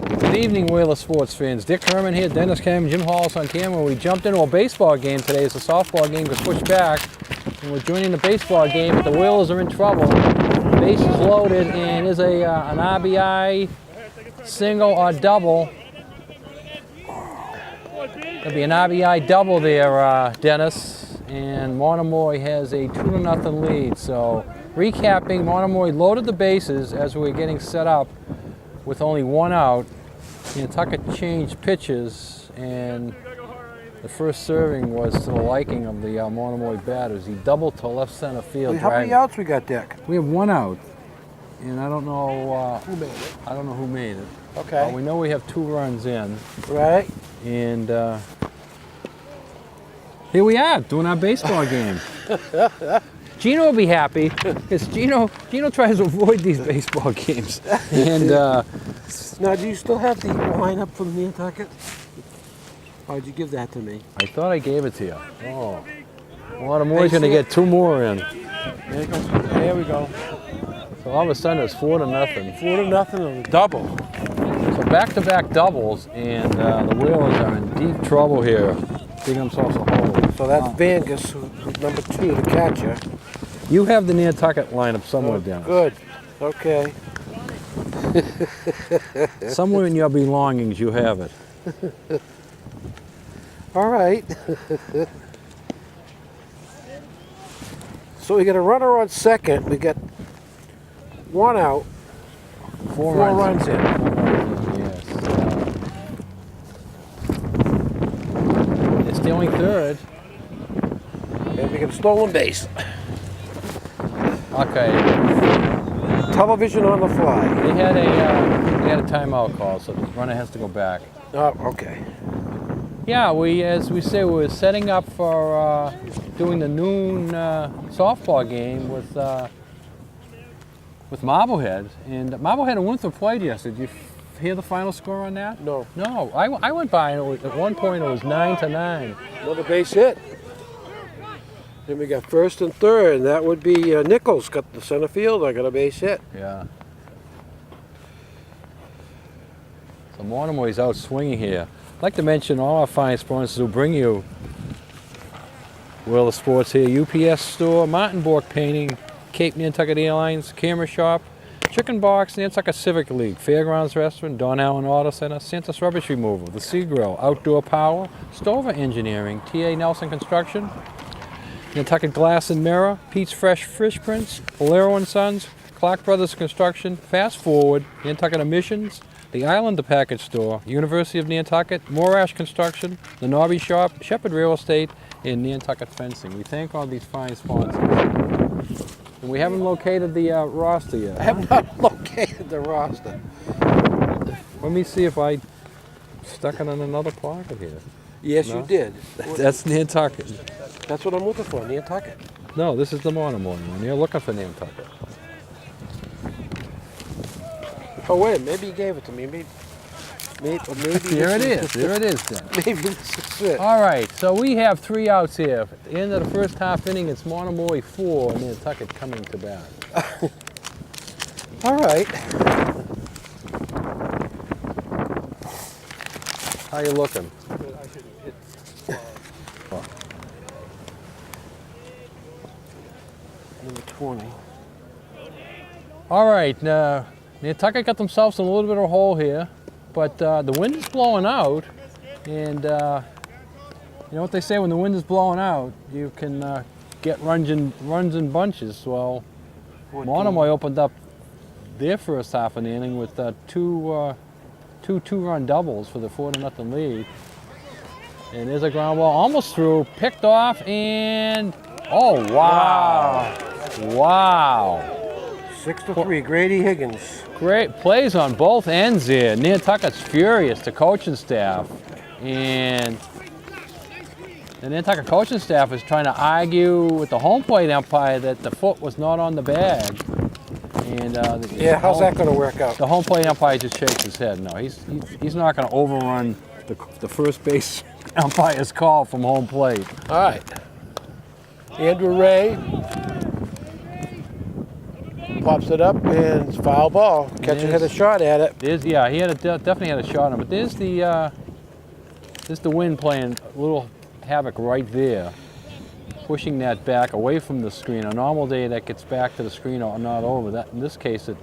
Good evening, Whaler sports fans. Dick Herman here, Dennis Cam, Jim Halls on camera. We jumped into a baseball game today. It's a softball game, got pushed back. And we're joining the baseball game, but the Whalers are in trouble. Base is loaded, and there's an RBI single or double. There'll be an RBI double there, Dennis. And Monomoy has a 2-0 lead. So, recapping, Monomoy loaded the bases as we were getting set up with only one out. Nantucket changed pitches, and the first serving was to the liking of the Monomoy batters. He doubled to left center field. How many outs we got, Dick? We have one out, and I don't know who made it. I don't know who made it. Okay. We know we have 2 runs in. Right. And here we are doing our baseball game. Gino will be happy because Gino tries to avoid these baseball games. And now, do you still have the lineup from Nantucket? Or did you give that to me? I thought I gave it to you. Oh, Monomoy's going to get 2 more in. There we go. So all of a sudden it's 4-0. 4-0 and a double. So back-to-back doubles, and the Whalers are in deep trouble here, digging themselves a hole. So that's Vangus, who's number 2, the catcher. You have the Nantucket lineup somewhere down. Good. Okay. Somewhere in your belongings you have it. All right. So we got a runner on second. We got 1 out. 4 runs in. Yes. They're stealing third. And we got a stolen base. Okay. Television on the fly. They had a timeout call, so the runner has to go back. Oh, okay. Yeah, as we say, we're setting up for doing the noon softball game with Marblehead. And Marblehead and Winthrope played yesterday. Did you hear the final score on that? No. No, I went by and at one point it was 9-9. Another base hit. Then we got first and third, and that would be Nichols got the center field. I got a base hit. Yeah. So Monomoy's out swinging here. I'd like to mention all our fine sponsors who bring you Whaler Sports here. UPS Store, Martin Bork Painting, Cape Nantucket Airlines, Camera Shop, Chicken Box, Nantucket Civic League, Fairgrounds Restaurant, Don Allen Auto Center, Santa's Rubbish Removal, The Sea Grill, Outdoor Power, Stover Engineering, TA Nelson Construction, Nantucket Glass and Mirror, Pete's Fresh Fish Prints, Bolero & Sons, Clark Brothers Construction, Fast Forward, Nantucket Emissions, The Islander Package Store, University of Nantucket, Morash Construction, The Nobby Shop, Shepherd Real Estate, and Nantucket Fencing. We thank all these fine sponsors. And we haven't located the roster yet. I have not located the roster. Let me see if I stuck it in another pocket here. Yes, No? you did. That's Nantucket. That's what I'm looking for, Nantucket. No, this is the Monomoy one. You're looking for Nantucket. Oh, wait, maybe you gave it to me. Maybe There it is. There it is then. Maybe this is it. All right, so we have 3 outs here. At the end of the first half inning, it's Monomoy 4 and Nantucket coming to bat. All right. How you looking? Number 20. All right, Nantucket got themselves in a little bit of a hole here, but the wind is blowing out, and you know what they say, when the wind is blowing out, you can get runs in bunches. Well, 14. Monomoy opened up their first half of the inning with two 2-run doubles for the 4-0 lead. And there's a ground ball almost through, picked off, and oh wow! Wow! 6-3, Grady Higgins. Great plays on both ends here. Nantucket's furious, the coaching staff. And the Nantucket coaching staff is trying to argue with the home plate umpire that the foot was not on the bag. And Yeah, how's that going to work out? the home plate umpire just shakes his head. No, he's not going to overrun the first base umpire's call from home plate. All right. Andrew Ray. pops it up, and it's foul ball. Catcher had a shot at it. He had definitely had a shot on it. But there's the wind playing a little havoc right there, pushing that back away from the screen. A normal day that gets back to the screen or not over. That in this case, the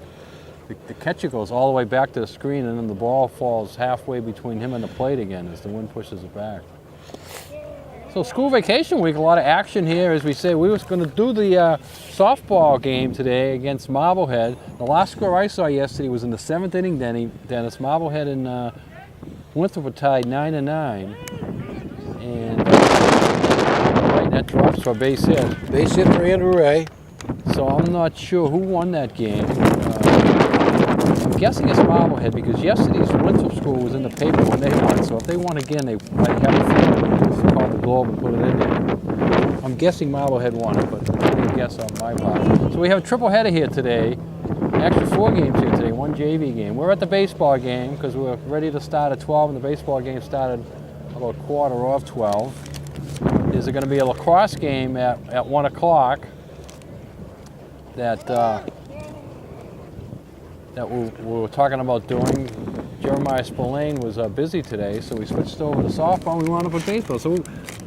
catcher goes all the way back to the screen, and then the ball falls halfway between him and the plate again as the wind pushes it back. So school vacation week, a lot of action here. As we say, we was going to do the softball game today against Marblehead. The last score I saw yesterday was in the 7th inning. Dennis Marblehead and Winthrope were tied 9-9, and right, that drops for a base hit. Base hit for Andrew Ray. So I'm not sure who won that game. I'm guessing it's Marblehead because yesterday's Winthrope score was in the paper when they won. So if they won again, they might have to call the Globe and put it in there. I'm guessing Marblehead won it, but only a guess on my part. So we have a triple header here today. Actually 4 games here today, 1 JV game. We're at the baseball game because we're ready to start at 12, and the baseball game started about 12:15. There's going to be a lacrosse game at 1 o'clock that we were talking about doing. Jeremiah Spillane was busy today, so we switched over to softball and we wound up with baseball. So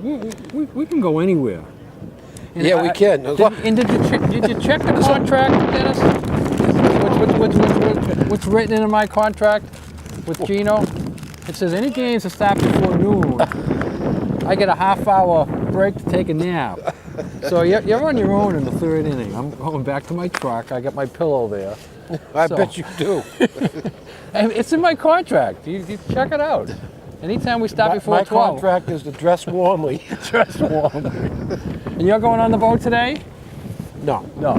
we can go anywhere. And Yeah, we can. Did you check the contract, Dennis? What's written in my contract with Gino? It says any games that start before noon, I get a half-hour break to take a nap. So you're on your own in the 3rd inning. I'm going back to my truck. I got my pillow there. I bet you do. It's in my contract. You check it out. Anytime we stop before my 12. My contract is to dress warmly. Dress warmly. And you're going on the boat today? No. No.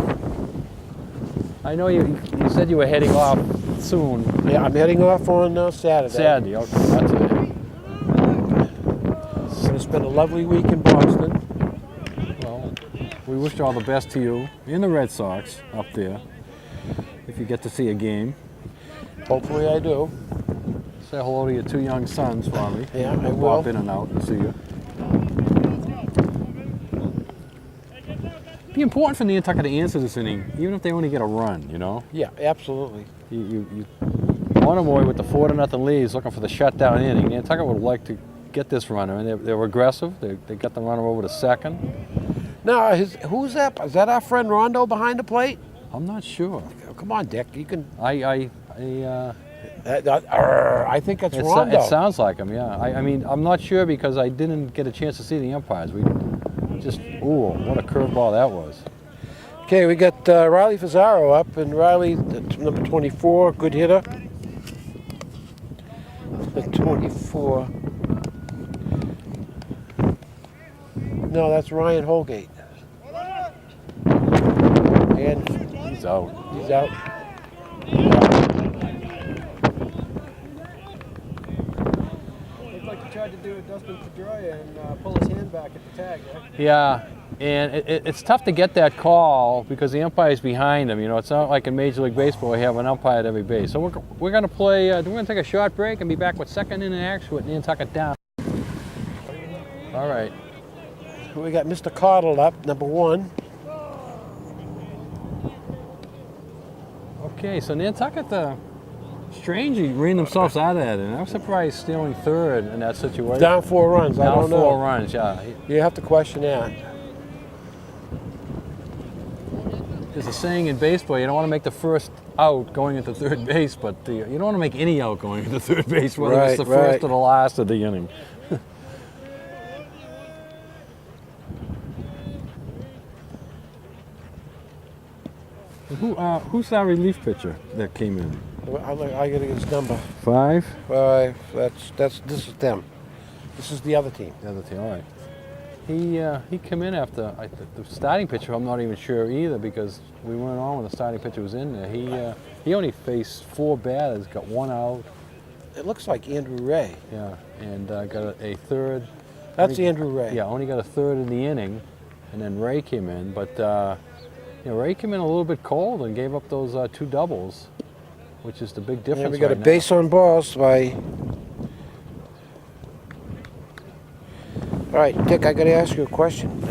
I know you said you were heading off soon. Yeah, I'm heading off on Saturday. Saturday, okay. That's it. Going to spend a lovely week in Boston. Well, we wish all the best to you and the Red Sox up there, if you get to see a game. Hopefully I do. Say hello to your 2 young sons for me. Yeah, I They'll will. pop in and out and see you. It'd be important for Nantucket to answer this inning, even if they only get a run, you know? Yeah, absolutely. You Monomoy with the 4-0 lead is looking for the shutdown inning. Nantucket would like to get this runner, and they were aggressive. They got the runner over to second. Now, who's that? Is that our friend Rondo behind the plate? I'm not sure. Oh, come on, Dick. You can. I think that's Rondo. It sounds like him, yeah. I mean, I'm not sure because I didn't get a chance to see the umpires. Ooh, what a curveball that was. Okay, we got Riley Fazaro up, and Riley, number 24, good hitter. The 24. No, that's Ryan Holgate. And He's out. he's out. Looked like he tried to do a Dustin Pedroia and pull his hand back at the tag. Yeah, and it's tough to get that call because the umpire's behind him. You know, it's not like in Major League Baseball we have an umpire at every base. So we're going to play. We're going to take a short break and be back with 2nd inning action with Nantucket down. All right. We got Mr. Cottle up, number 1. Okay, so Nantucket, strangely ran themselves out of that, and I'm surprised stealing 3rd in that situation. Down 4 runs. I don't Down 4 know. runs, yeah. You have to question that. There's a saying in baseball, you don't want to make the first out going into 3rd base, but you don't want to make any out going into 3rd base, whether it's the first or the last of the inning. Who's our relief pitcher that came in? I gotta get his number. 5? 5. This is them. This is the other team. The other team, all right. He came in after the starting pitcher. I'm not even sure either because we weren't on when the starting pitcher was in there. He only faced 4 batters, got 1 out. It looks like Andrew Ray. Yeah, and got a 3rd. That's Andrew Ray. Yeah, only got a 3rd in the inning, and then Ray came in. But Ray came in a little bit cold and gave up those 2 doubles, which is the big difference. And we got right a now. base on balls by. All right, Dick, I got to ask you a question.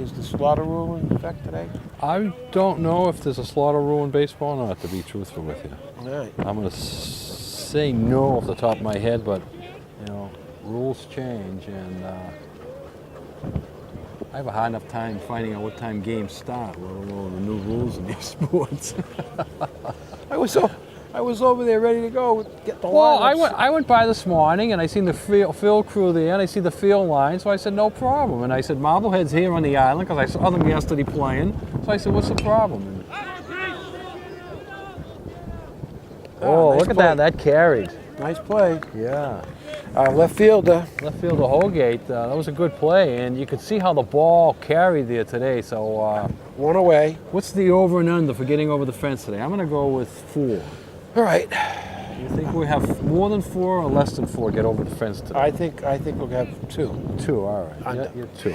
Is the slaughter rule in effect today? I don't know if there's a slaughter rule in baseball or not, to be truthful with you. All right. I'm going to say no off the top of my head, but, you know, rules change, and I have a hard enough time finding out what time games start, let alone the new rules in these sports. I was over there ready to go get the Well, lineups. I went by this morning and I seen the field crew there and I see the field line, so I said no problem. And I said Marblehead's here on the island because I saw them yesterday playing. So I said, what's the problem? And, oh, nice look at play. that! That carried. Nice play. Yeah. Left fielder. Left fielder Holgate. That was a good play, and you could see how the ball carried there today. So, One away. what's the over and under for getting over the fence today? I'm going to go with 4. All right. Do you think we have more than 4 or less than 4 get over the fence today? I think we'll have 2. 2. All right. Under. Yeah, you're 2.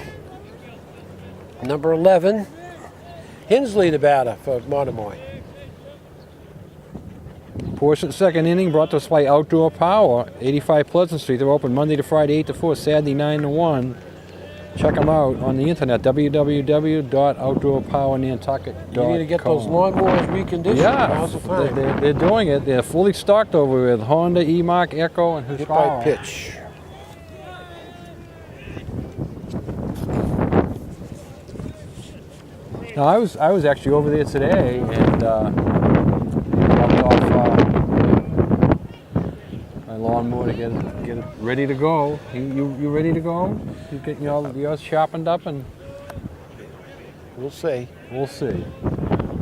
Number 11, Hensley, the batter for Monomoy. Portion second inning brought to us by Outdoor Power, 85 Pleasant Street. They're open Monday to Friday, 8 to 4, Saturday 9 to 1. Check them out on the internet, www.outdoorpowernantucket.com. You need to get those lawnmowers reconditioned. Yeah, Now's the time. they're doing it. They're fully stocked over with Honda, E-Mark, Echo, and Hit by Husqvarna. pitch. Now, I was actually over there today and dropped off my lawnmower to get it ready to go. You ready to go? You getting yours sharpened up, and We'll see. we'll see.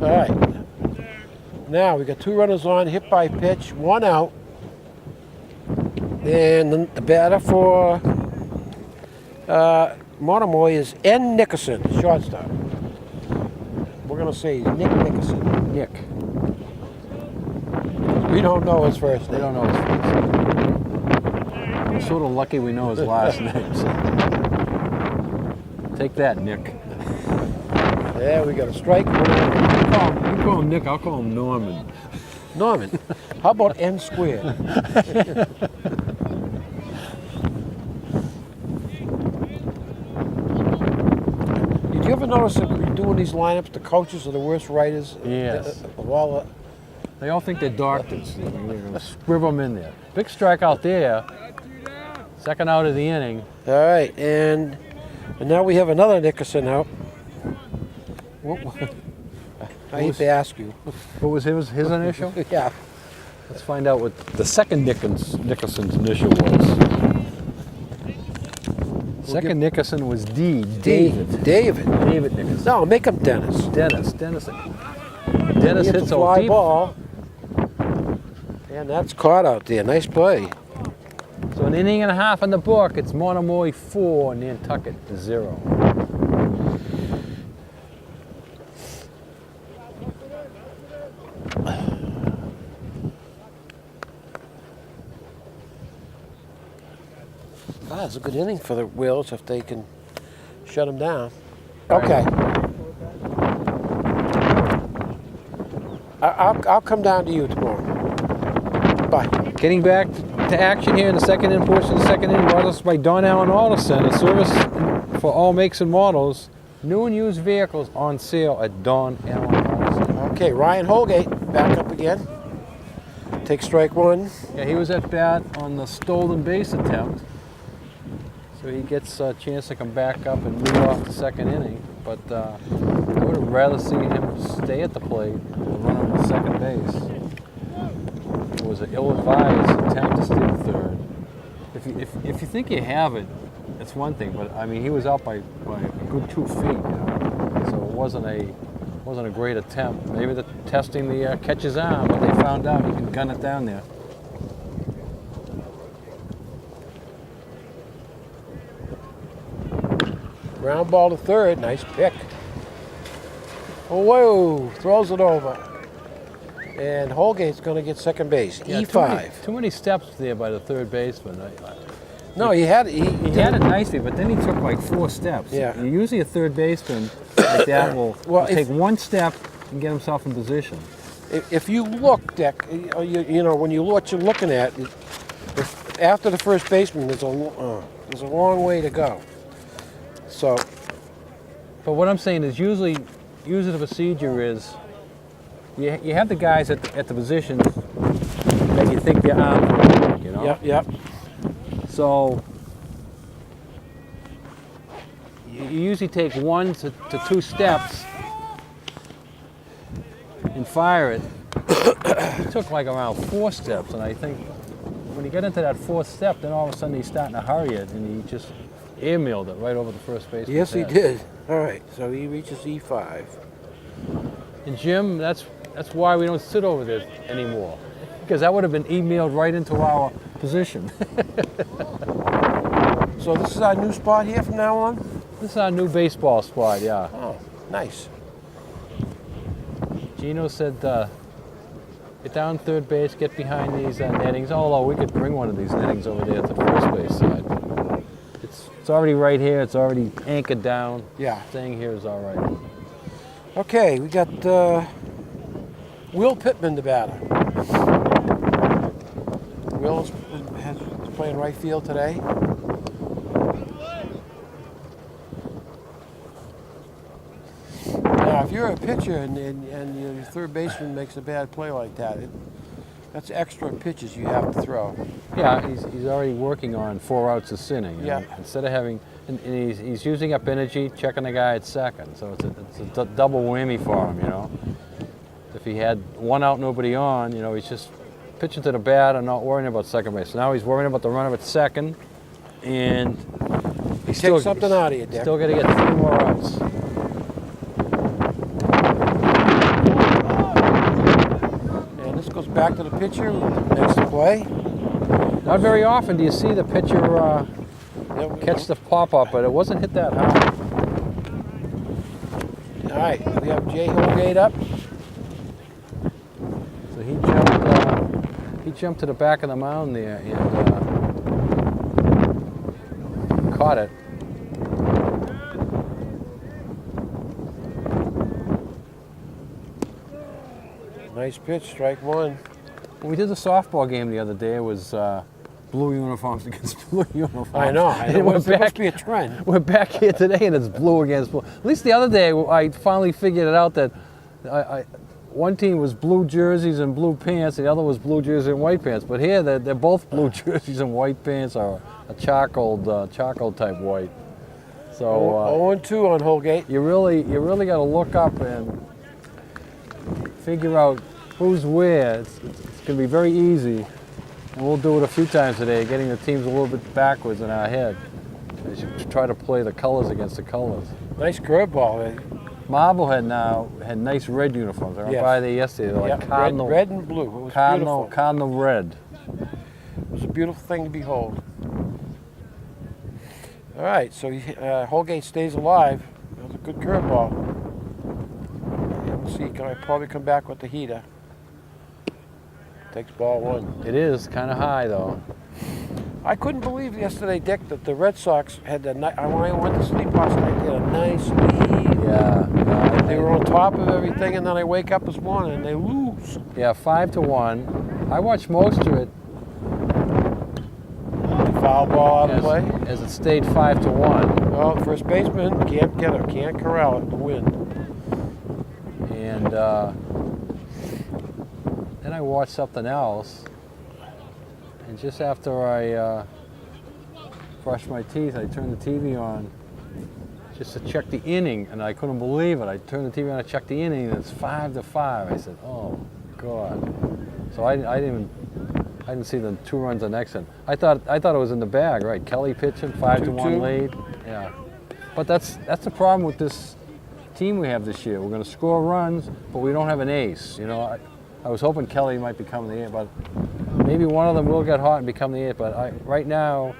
All right. Now we got 2 runners on, hit by pitch, 1 out. And the batter for Monomoy is N. Nickerson, shortstop. We're gonna say Nick Nickerson. Nick. We don't know his first They name. don't know his first name. We're sort of lucky we know his last name. So. Take that, Nick. Yeah, we got a strike. You call him Nick, I'll call him Norman. Norman. How about N squared? Did you ever notice that doing these lineups, the coaches are the worst writers Yes. of all the... They all think they're doctors. They're going to scrib them in there. Big strikeout there. Second out of the inning. All right, and now we have another Nickerson out. I hate to ask you. What was his initial? Yeah. Let's find out what the second Nickerson's initial was. Second Nickerson was D. David. David. David Nickerson. No, make him Dennis. Dennis He hits hits a a fly deep. ball. And that's caught out there. Nice play. So an inning and a half in the book. It's Monomoy 4, Nantucket 0. That's a good inning for the Wills if they can shut them down. Okay. I'll come down to you tomorrow. Bye. Getting back to action here in the second inning portion of the second inning, brought us by Don Allen Auto Center. Service for all makes and models. New and used vehicles on sale at Don Allen Auto Center. Okay, Ryan Holgate back up again. Take strike 1. Yeah, he was at bat on the stolen base attempt. So he gets a chance to come back up and lead off the second inning. But I would have rather seen him stay at the plate and run on the second base. It was an ill-advised attempt to steal third. If you think you have it, it's one thing. But I mean, he was out by a good 2 feet. You know? So it wasn't a great attempt. Maybe they're testing the catcher's arm, but they found out he can gun it down there. Ground ball to third. Nice pick. Oh, whoa. Throws it over. And Holgate's going to get second base. Yeah, E5. Too many steps there by the third baseman. No, he had He had it nicely, but then he took like 4 steps. Yeah. Usually a third baseman like that will if- take 1 step and get himself in position. If you look, Dick, you know, when you what you're looking at, after the first baseman, there's a long way to go. So But what I'm saying is usually the procedure is you have the guys at the positions that you think their arms will work, you know? Yep, yep. So you usually take 1 to 2 steps and fire it. He took like around 4 steps, and I think when he got into that 4th step, then all of a sudden he's starting to hurry it, and he just airmailed it right over the first base. Yes, he did. All right, so he reaches E5. And Jim, that's why we don't sit over there anymore, because that would have been emailed right into our position. So this is our new spot here from now on? This is our new baseball spot, yeah. Oh, nice. Gino said, get down third base, get behind these nettings. Although we could bring one of these nettings over there to the first base side. It's already right here. It's already anchored down. Yeah. Staying here is all right. Okay, we got Will Pittman, the batter. Will is playing right field today. Now, if you're a pitcher and your third baseman makes a bad play like that, that's extra pitches you have to throw. Yeah, he's already working on 4 outs this inning. You Yeah. know? Instead of having, and he's using up energy, checking the guy at second. So it's a double whammy for him, you know. If he had 1 out, nobody on, you know, he's just pitching to the bat and not worrying about second base. So now he's worrying about the runner at second, and he's Take something out of you, Dick. Still got to get 3 more outs. And this goes back to the pitcher who makes the play. Not very often do you see the pitcher catch the pop-up, but it wasn't hit that high. All right, we have Jay Holgate up. So he jumped to the back of the mound there and caught it. Nice pitch, strike 1. When we did the softball game the other day, it was blue uniforms against blue uniforms. I know. And It we're must be a trend. We're back here today, and it's blue against blue. At least the other day, I finally figured it out that one team was blue jerseys and blue pants, the other was blue jerseys and white pants. But here, they're both blue jerseys and white pants, or a charcoal type white. So 0-2 on Holgate. you really got to look up and figure out who's where. It's going to be very easy, and we'll do it a few times today, getting the teams a little bit backwards in our head as you try to play the colors against the colors. Nice curveball. Marblehead now had nice red uniforms. I went by there yesterday. They're like cardinal, red and blue. It was beautiful. Cardinal red. It was a beautiful thing to behold. All right, so Holgate stays alive. That was a good curveball. And we'll see. Can I probably come back with the heater? Takes ball 1. It is kind of high though. I couldn't believe yesterday, Dick, that the Red Sox had when I went to sleep last night, they had a nice lead. Yeah. They were on top of everything, and then I wake up this morning and they lose. Yeah, 5-1. I watched most of it Foul ball out of play. as it stayed 5-1. Well, first baseman can't get it, can't corral it, the wind. And then I watched something else, and just after I brushed my teeth, I turned the TV on just to check the inning, and I couldn't believe it. I turned the TV on, I checked the inning, and it's 5-5. I said, "Oh God!" So I didn't see the 2 runs the next inning. I thought it was in the bag, right? Kelly pitching, 5-1 lead. Yeah, but that's the problem with this team we have this year. We're going to score runs, but we don't have an ace. You know, I was hoping Kelly might become the ace, but maybe one of them will get hot and become the ace. But right now,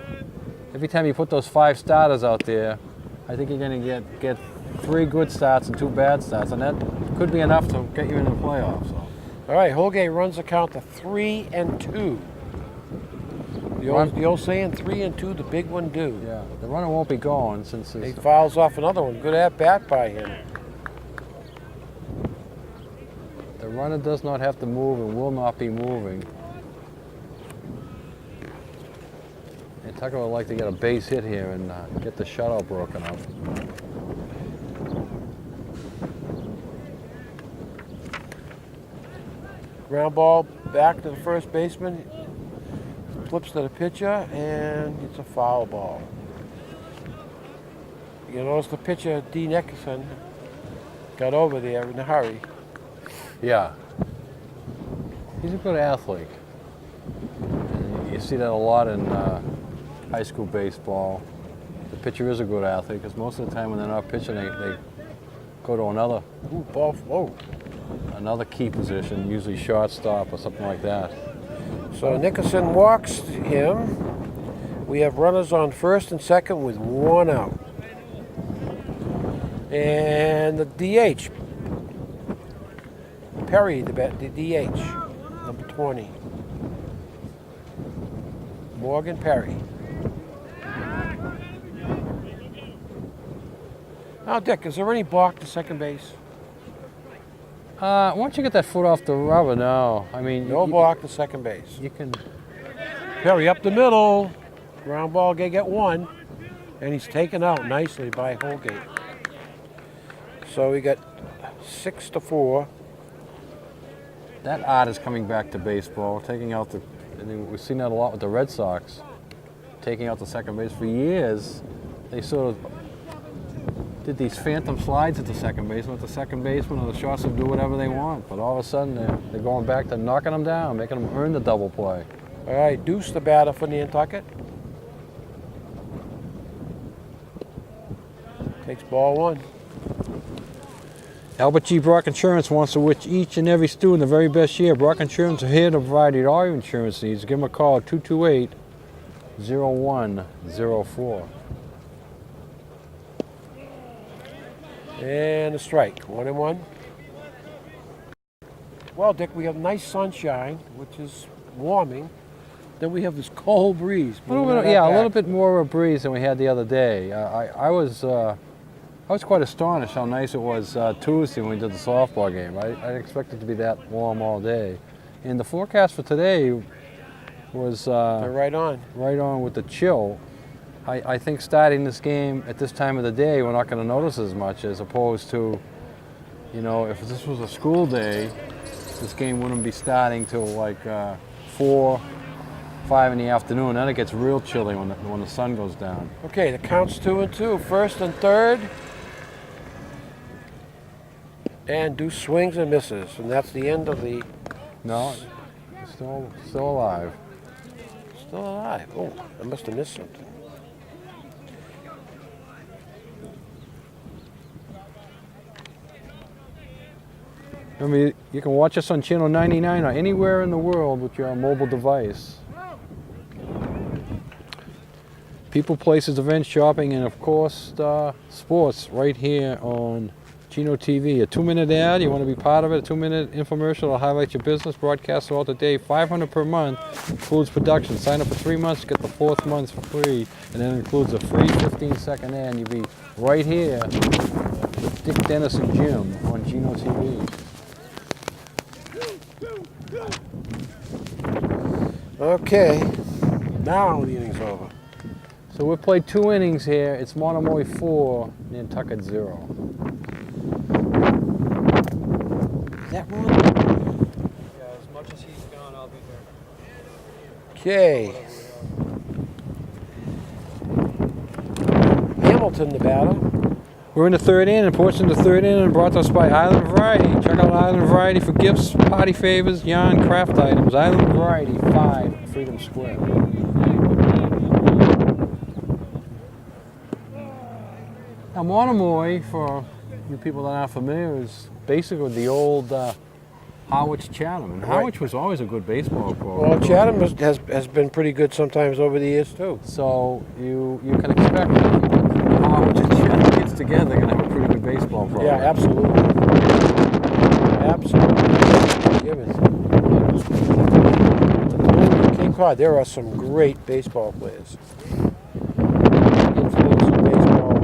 every time you put those 5 starters out there, I think you're going to get 3 good starts and 2 bad starts, and that could be enough to get you into the playoffs. So. All right, Holgate runs the count to 3-2. The old saying, 3-2, the big one do. Yeah, the runner won't be going since He fouls off another one. Good at bat by him. the runner does not have to move and will not be moving. And Tucker would like to get a base hit here and get the shutout broken up. Ground ball back to the first baseman. Flips to the pitcher, and it's a foul ball. You notice the pitcher, D. Nickerson, got over there in a hurry. Yeah. He's a good athlete. And you see that a lot in high school baseball. The pitcher is a good athlete because most of the time when they're not pitching, they go to another Ooh, ball, whoa. another key position, usually shortstop or something like that. So Nickerson walks him. We have runners on first and second with one out. And the DH, Perry, the DH, number 20. Morgan Perry. Now, Dick, is there any balk to second base? Once you get that foot off the rubber, no. I mean, No balk to second base. you can. Perry up the middle. Ground ball, they get one. And he's taken out nicely by Holgate. So we got 6-4. That art is coming back to baseball, taking out the. I mean, we've seen that a lot with the Red Sox, taking out the second base. For years, they sort of did these phantom slides at the second baseman. Let the second baseman or the shortstop do whatever they want. But all of a sudden, they're going back to knocking them down, making them earn the double play. All right, Deuce the batter for Nantucket. Takes ball one. Albert G. Brock Insurance wants to wish each and every student the very best year. Brock Insurance are here to provide you all your insurance needs. Give them a call, 228-0104. And a strike, 1-1. Well, Dick, we have nice sunshine, which is warming. Then we have this cold breeze. A little bit more of a breeze than we had the other day. I was quite astonished how nice it was Tuesday when we did the softball game. I didn't expect it to be that warm all day. And the forecast for today was They're right on. right on with the chill. I think starting this game at this time of the day, we're not going to notice as much as opposed to, if this was a school day, this game wouldn't be starting till like 4, 5 in the afternoon. Then it gets real chilly when the sun goes down. Okay, the count's 2-2, first and third. And Deuce swings and misses, and that's the end of the. No, still alive. Still alive. Oh, I must have missed something. Remember, you can watch us on Channel 99 or anywhere in the world with your mobile device. People, places, events, shopping, and of course, sports right here on Chino TV. A 2-minute ad, you want to be part of it, a 2-minute infomercial to highlight your business, broadcast throughout the day, $500 per month, includes production. Sign up for 3 months, get the 4th month for free, and then includes a free 15-second ad, and you'll be right here with Dick, Dennis, and Jim on Chino TV. Okay, now the inning's over. So we've played 2 innings here. It's Monomoy 4, Nantucket 0. Is that wrong? Yeah, as much as he's gone, I'll be there. Okay. Hamilton, the batter. We're in the 3rd inning, portion of the 3rd inning brought to us by Island Variety. Check out Island Variety for gifts, party favors, yarn, craft items. Island Variety, 5 Freedom Square. Now, Monomoy, for you people that aren't familiar, is basically the old Harwich Chatham. And Harwich was always a good baseball program. Well, Chatham has been pretty good sometimes over the years, too. So you can expect that Harwich and Chatham gets together, they're going to have a pretty good baseball program. Yeah, absolutely. Absolutely. Given. Cape Cod, there are some great baseball players. Influence in baseball.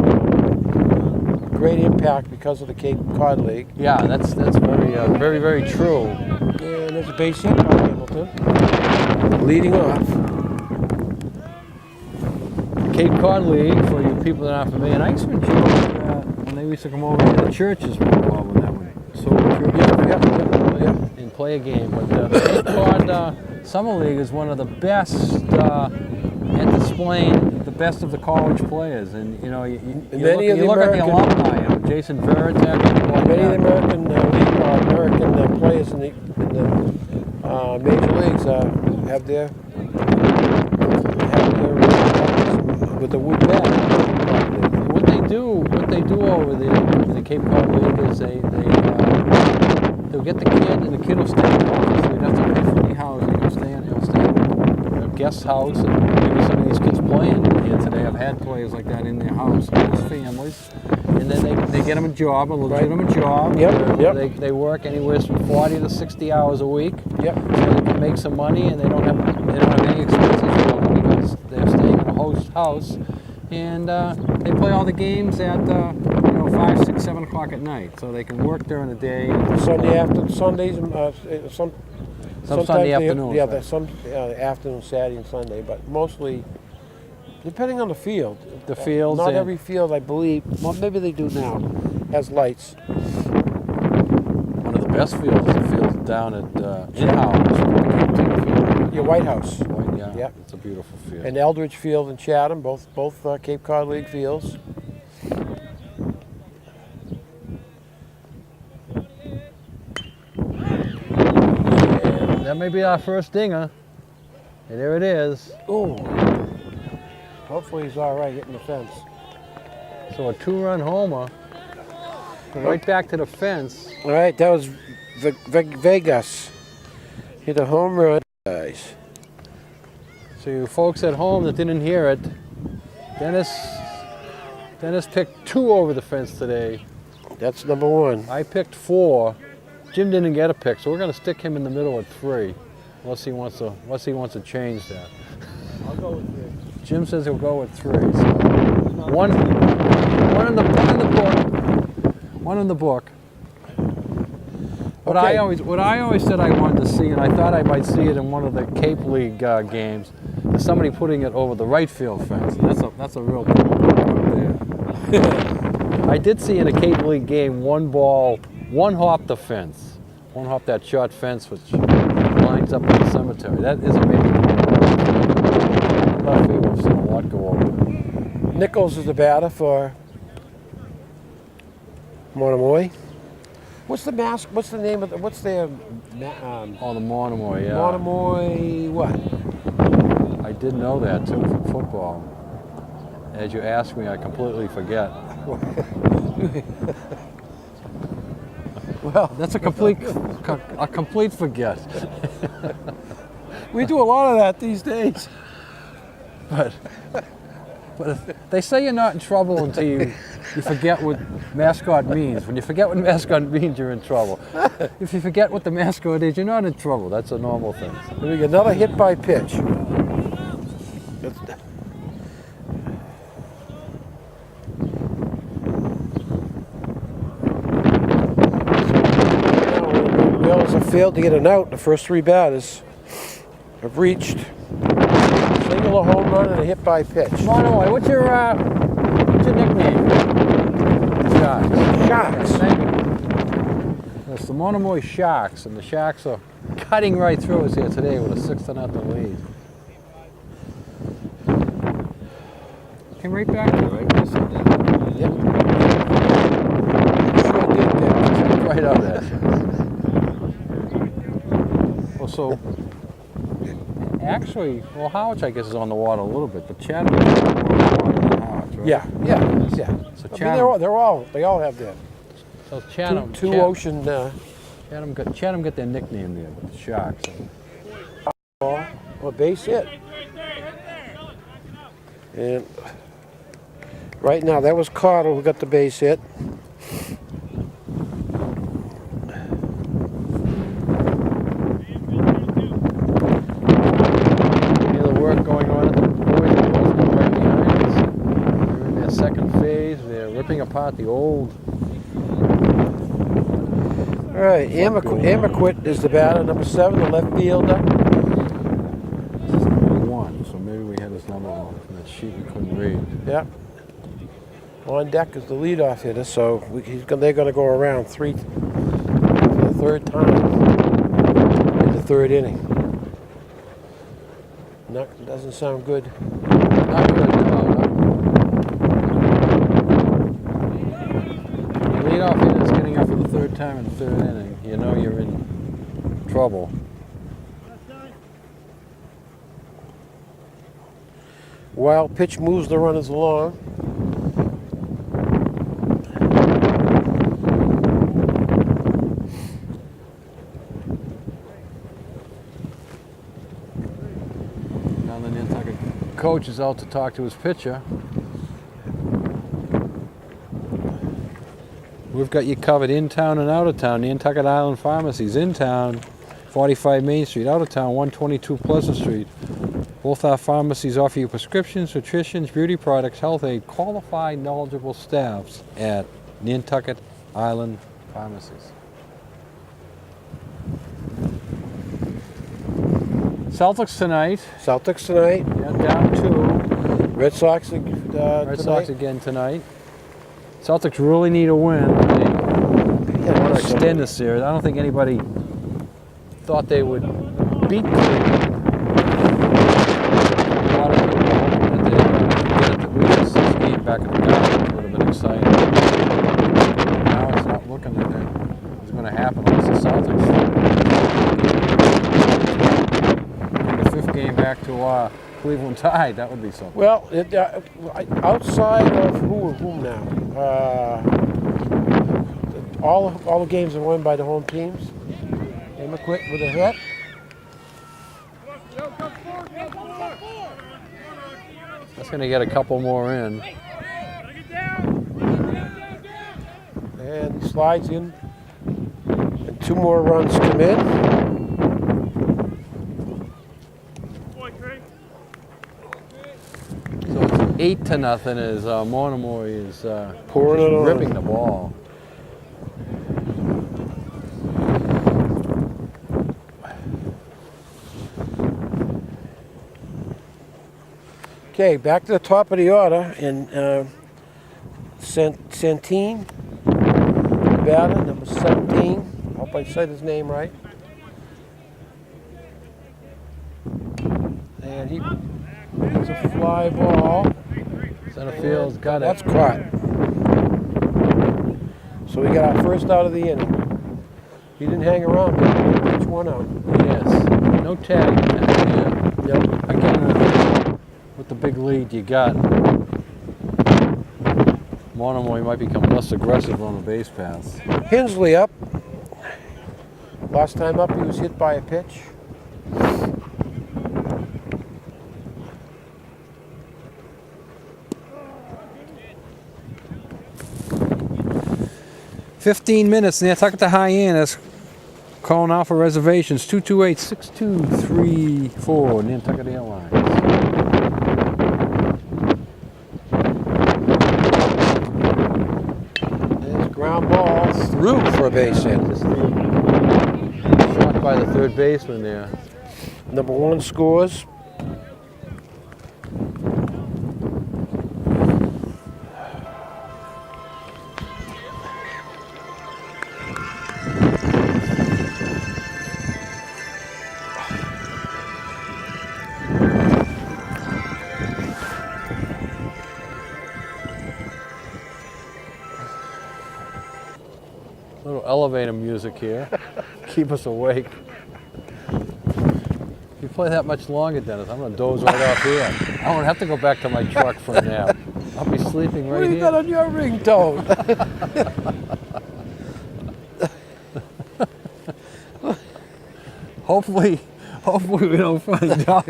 Great impact because of the Cape Cod League. Yeah, that's very, very true. And there's a base hit by Hamilton. Leading off. Cape Cod League, for you people that aren't familiar, and I used to enjoy when they used to come over here, the churches were involved with that one. So the church Yeah. in and play a game. But the Cape Cod Summer League is one of the best at displaying the best of the college players. And you know, you look at the alumni, you know, Jason Veritek. Many of the American league or American players in the major leagues have their with the wood bat. What they do over there in the Cape Cod League is they'll get the kid, and the kid will stay in the office. So he doesn't have to pay for any housing. He'll stay in a guest house, and maybe some of these kids playing here today have had players like that in their house, those families. And then they get them a job, a legitimate job. Yep. They work anywhere from 40 to 60 hours a week. Yep. So they can make some money, and they don't have any expenses because they're staying in a host house. And they play all the games at 5, 6, 7 o'clock at night, so they can work during the day. Sunday afternoons. Yeah, some afternoon, Saturday and Sunday, but mostly depending on the field. The fields. Not every field, I believe. Well, maybe they do now. Has lights. One of the best fields is the field down at in-house. Yeah, White House. Yeah, it's a beautiful field. And Eldridge Field and Chatham, both Cape Cod League fields. And that may be our first dinger. And there it is. Oh. Hopefully he's all right hitting the fence. So a 2-run homer. Right back to the fence. All right, that was Vegas. Hit a home run, guys. So you folks at home that didn't hear it, Dennis picked 2 over the fence today. That's number 1. I picked 4. Jim didn't get a pick, so we're going to stick him in the middle at 3. Unless he wants to change that. I'll go with 3. Jim says he'll go with 3. So one in the book. What I always said I wanted to see, and I thought I might see it in one of the Cape League games, is somebody putting it over the right field fence. That's a real problem there. I did see in a Cape League game one hop the fence, one hop that short fence which lines up with the cemetery. That is amazing. Left field, we've seen a lot go over. Nichols is the batter for Monomoy. What's the mask? What's the name of the? What's their? The Monomoy, yeah. Monomoy what? I did know that too from football. As you ask me, I completely forget. Well, that's a complete forget. We do a lot of that these days. But they say you're not in trouble until you forget what mascot means. When you forget what mascot means, you're in trouble. If you forget what the mascot is, you're not in trouble. That's a normal thing. We get another hit by pitch. Wheels have failed to get an out. The first 3 batters have reached single, a home run, and a hit by pitch. Monomoy, what's your nickname? Sharks. Thank you. It's the Monomoy Sharks, and the Sharks are cutting right through us here today with a 6-0 lead. Came right back to you, right? Yes, I did. Yep. Sure did, Dick. Right out there. Well, so actually, Howard, I guess, is on the water a little bit, but Chatham is more on the water than Howard, right? Yeah. So I Chatham, mean, they all have that. so Chatham, Two ocean. Chatham got their nickname there with the Sharks. A base hit. And right now, that was Carter who got the base hit. Work going on at the boys and girls right behind us. They're in their second phase. They're ripping apart the old. All right, Amaquit is the batter, number 7, the left fielder. This is number 1, so maybe we had his number wrong from that sheet we couldn't read. Yep. On deck is the leadoff hitter, so they're going to go around 3 for the 3rd time. third inning. Doesn't sound good. Not good, no. The leadoff hitter is getting up for the third time in the third inning. You know you're in trouble. Wild pitch moves the runners along. Now the Nantucket coach is out to talk to his pitcher. We've got you covered in town and out of town. Nantucket Island Pharmacies in town, 45 Main Street, out of town, 122 Pleasant Street. Both our pharmacies offer you prescriptions, nutritions, beauty products, health aid, qualified, knowledgeable staffs at Nantucket Island Pharmacies. Celtics tonight. Celtics tonight. Yeah, down 2. Red Sox Red tonight. Sox again tonight. Celtics really need a win. They want to extend the series. I don't think anybody thought they would beat Cleveland. A lot of people were hoping that they'd get it to reach a 6-game back at the Garden. It would have been exciting. Now it's not looking like it's going to happen unless the Celtics bring the 5th game back to Cleveland tied. That would be something. Well, outside of whom now? All the games are won by the home teams. And McQuick with a hit. That's going to get a couple more in. And he slides in. And 2 more runs come in. So it's 8-0 as Monomoy is Pouring it on. ripping the ball. Okay, back to the top of the order. And Santine, batter, number 17. Hope I said his name right. And he hits a fly ball. Center field's got it. That's caught. So we got our first out of the inning. He didn't hang around. He pitched 1 out. Yes. No tag here. Yep. Again, with the big lead you got, Monomoy might become less aggressive on the base paths. Hensley up. Last time up, he was hit by a pitch. "15 minutes, Nantucket to Hyannis. Calling out for reservations, 228-6234, Nantucket Airlines." There's ground ball through for a base hit. Shot by the third baseman there. Number 1 scores. Little elevator music here. Keep us awake. If you play that much longer, Dennis, I'm going to doze right off here. I won't have to go back to my truck for a nap. I'll be sleeping right What do you got here. on your ringtone? Hopefully we don't find out.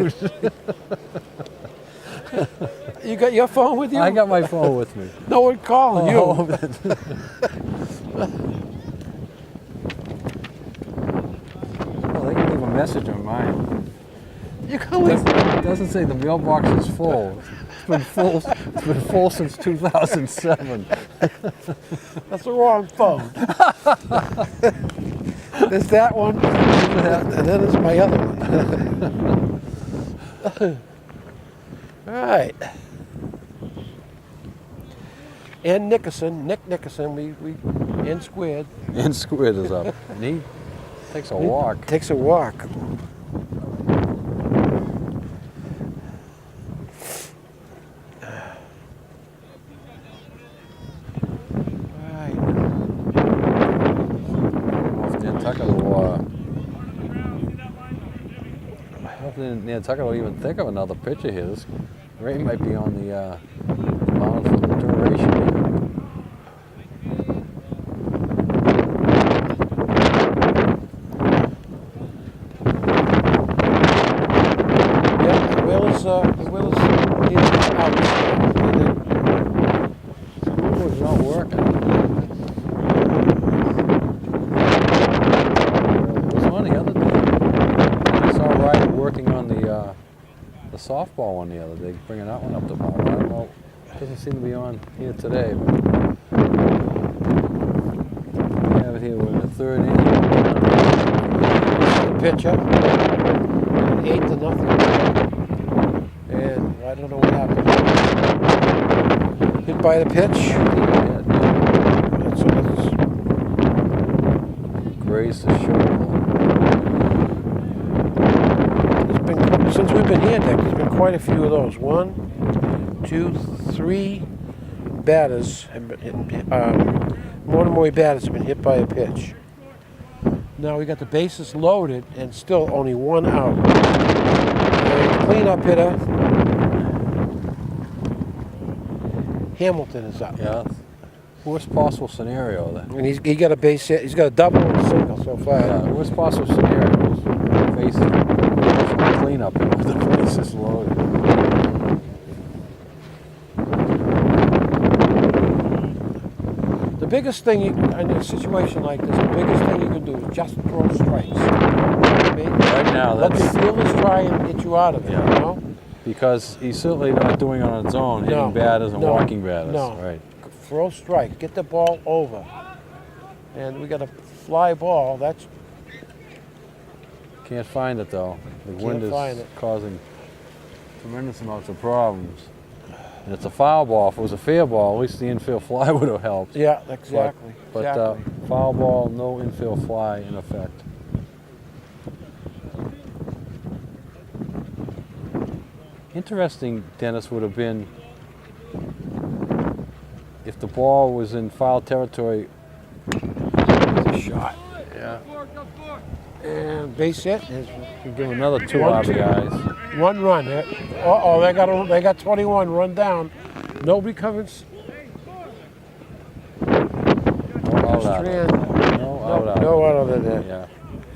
You got your phone with you? I got my phone with me. No one calling you. Oh, well, they can leave a message on mine. You can leave. It doesn't say the mailbox is full. It's been full since 2007. That's the wrong phone. There's that one, and then there's my other one. All right. And Nick Nickerson, we N squared. N squared is up. And Takes a walk. Takes a walk. Nantucket will even think of another pitcher here. This rain might be on the mound for the duration here. Yeah, the Willis needed out. The rule is not working. It was on the other day. I saw Ryder working on the softball one the other day, bringing that one up the mound. I don't know. It doesn't seem to be on here today. But we have it here. We're in the third inning. The pitch up. 8-0. And I don't know what happened. Hit by the pitch. So it's grazed the shoulder. Since we've been here, Dick, there's been quite a few of those. 1, 2, 3 batters have been hit, Monomoy batters have been hit by a pitch. Now we got the bases loaded and still only 1 out. And cleanup hitter, Hamilton is up. Yeah. Worst possible scenario then. And he got a base hit. He's got a double and a single so far. Yeah, the worst possible scenario is facing cleanup with the bases loaded. The biggest thing in a situation like this, the biggest thing you can do is just throw strikes. Right now, let the that's fielders try and get you out of it. Yeah. You know? because he's certainly not doing it on its own, hitting No, batters and no, walking batters. no. Right. Throw strike, get the ball over, and we got a fly ball. That's Can't find it though. The wind is find it. causing tremendous amounts of problems. And it's a foul ball. If it was a fair ball, at least the infield fly would have helped. yeah, exactly. But exactly. foul ball, no infield fly in effect. Interesting, Dennis, would have been if the ball was in foul territory. Shot. Yeah. And base hit is Give him another 2 1, 2. RBIs. 1 run. Uh-oh, they got 21 run down. Nobody covers. No out out. Strand. No out out. No out of there. Yeah.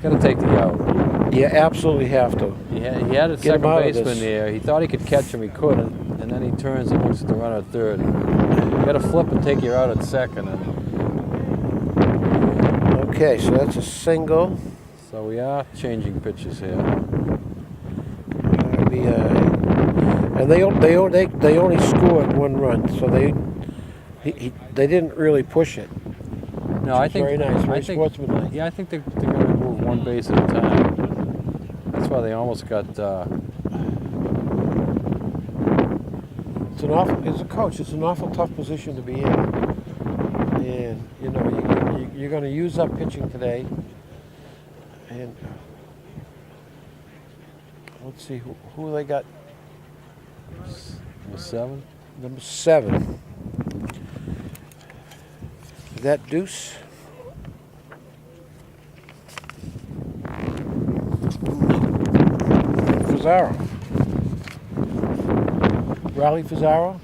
Got to take the out. You absolutely have to. He had a Get him second out of baseman this. there. He thought he could catch him. He couldn't. And then he turns and looks at the runner at third. You got to flip and take your out at second. And Okay, so that's a single. so we are changing pitches here. And they only scored 1 run, so they didn't really push it. No, I It's think very nice, very I think, sportsmanlike. Yeah, I think they're going to move 1 base at a time. That's why they almost got. As a coach, it's an awful tough position to be in. And you know you're going to use up pitching today. And let's see who they got. Number 7. Number 7. Is that Deuce? Fazaro. Raleigh Fazaro.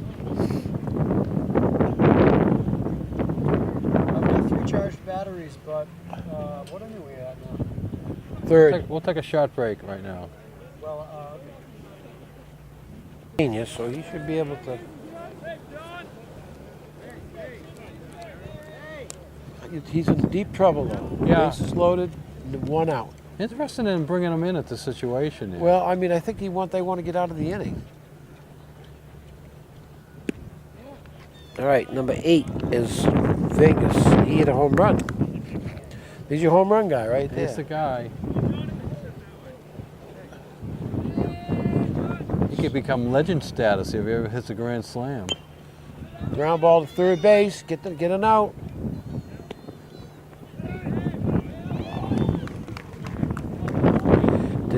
I've got 3 charged batteries, but what inning are we at now? Third. We'll take a short break right now. Well, Genius, so he should be able to. He's in deep trouble though. Yeah. Bases loaded, 1 out. Interested in bringing him in at the situation here. Well, I mean, I think they want to get out of the inning. All right, number 8 is Vegas. He hit a home run. He's your home run guy right there. He's the guy. He could become legend status if he ever hits a grand slam. Ground ball to third base. Get an out.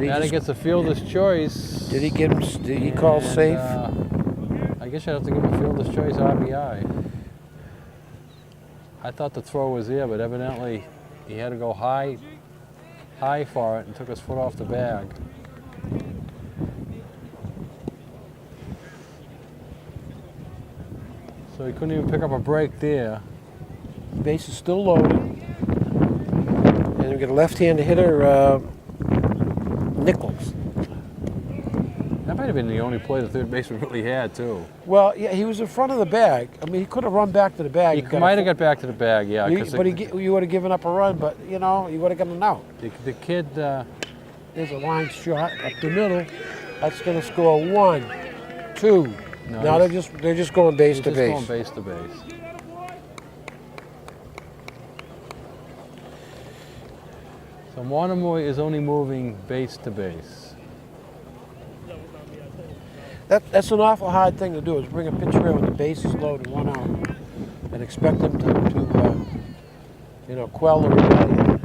he Now he just, gets a fielder's choice. did he get him? Did he call And, safe? I guess you have to give him a fielder's choice RBI. I thought the throw was there, but evidently he had to go high for it and took his foot off the bag. So he couldn't even pick up a break there. Base is still loaded. And we got a left-handed hitter, Nichols. That might have been the only play the third baseman really had, too. Well, yeah, he was in front of the bag. I mean, he could have run back to the bag. He might have got back to the bag, yeah. You would have given up a run, but, you know, you would have gotten an out. The kid... There's a line shot up the middle. That's going to score 1, 2. No, Now they're just going base to base. Going base to base. So Monomoy is only moving base to base. That's an awful hard thing to do, is bring a pitcher in with the bases loaded, 1 out, and expect them to quell the rebellion.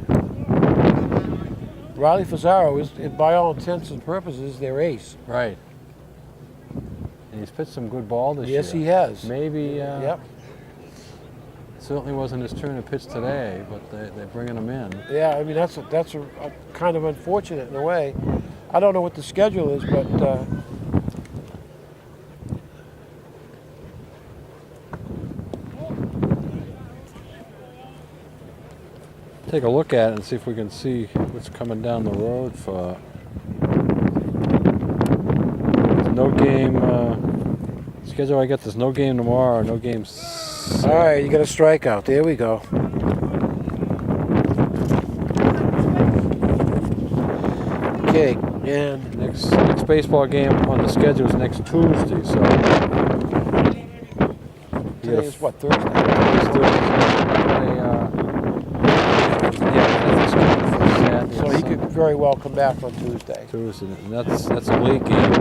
Riley Fazaro is, by all intents and purposes, their ace. Right. And he's pitched some good ball this year. Yes, he has. Maybe. Yep. Certainly wasn't his turn to pitch today, but they're bringing him in. Yeah, I mean that's a kind of unfortunate in a way. I don't know what the schedule is, but take a look at it and see if we can see what's coming down the road for. There's no game schedule. I get there's no game tomorrow. No games. all right, you got a strikeout. There we go. Okay, and Next baseball game on the schedule is next Tuesday. So today is what, Thursday? So he could very well come back on Tuesday. Tuesday, and that's a late game.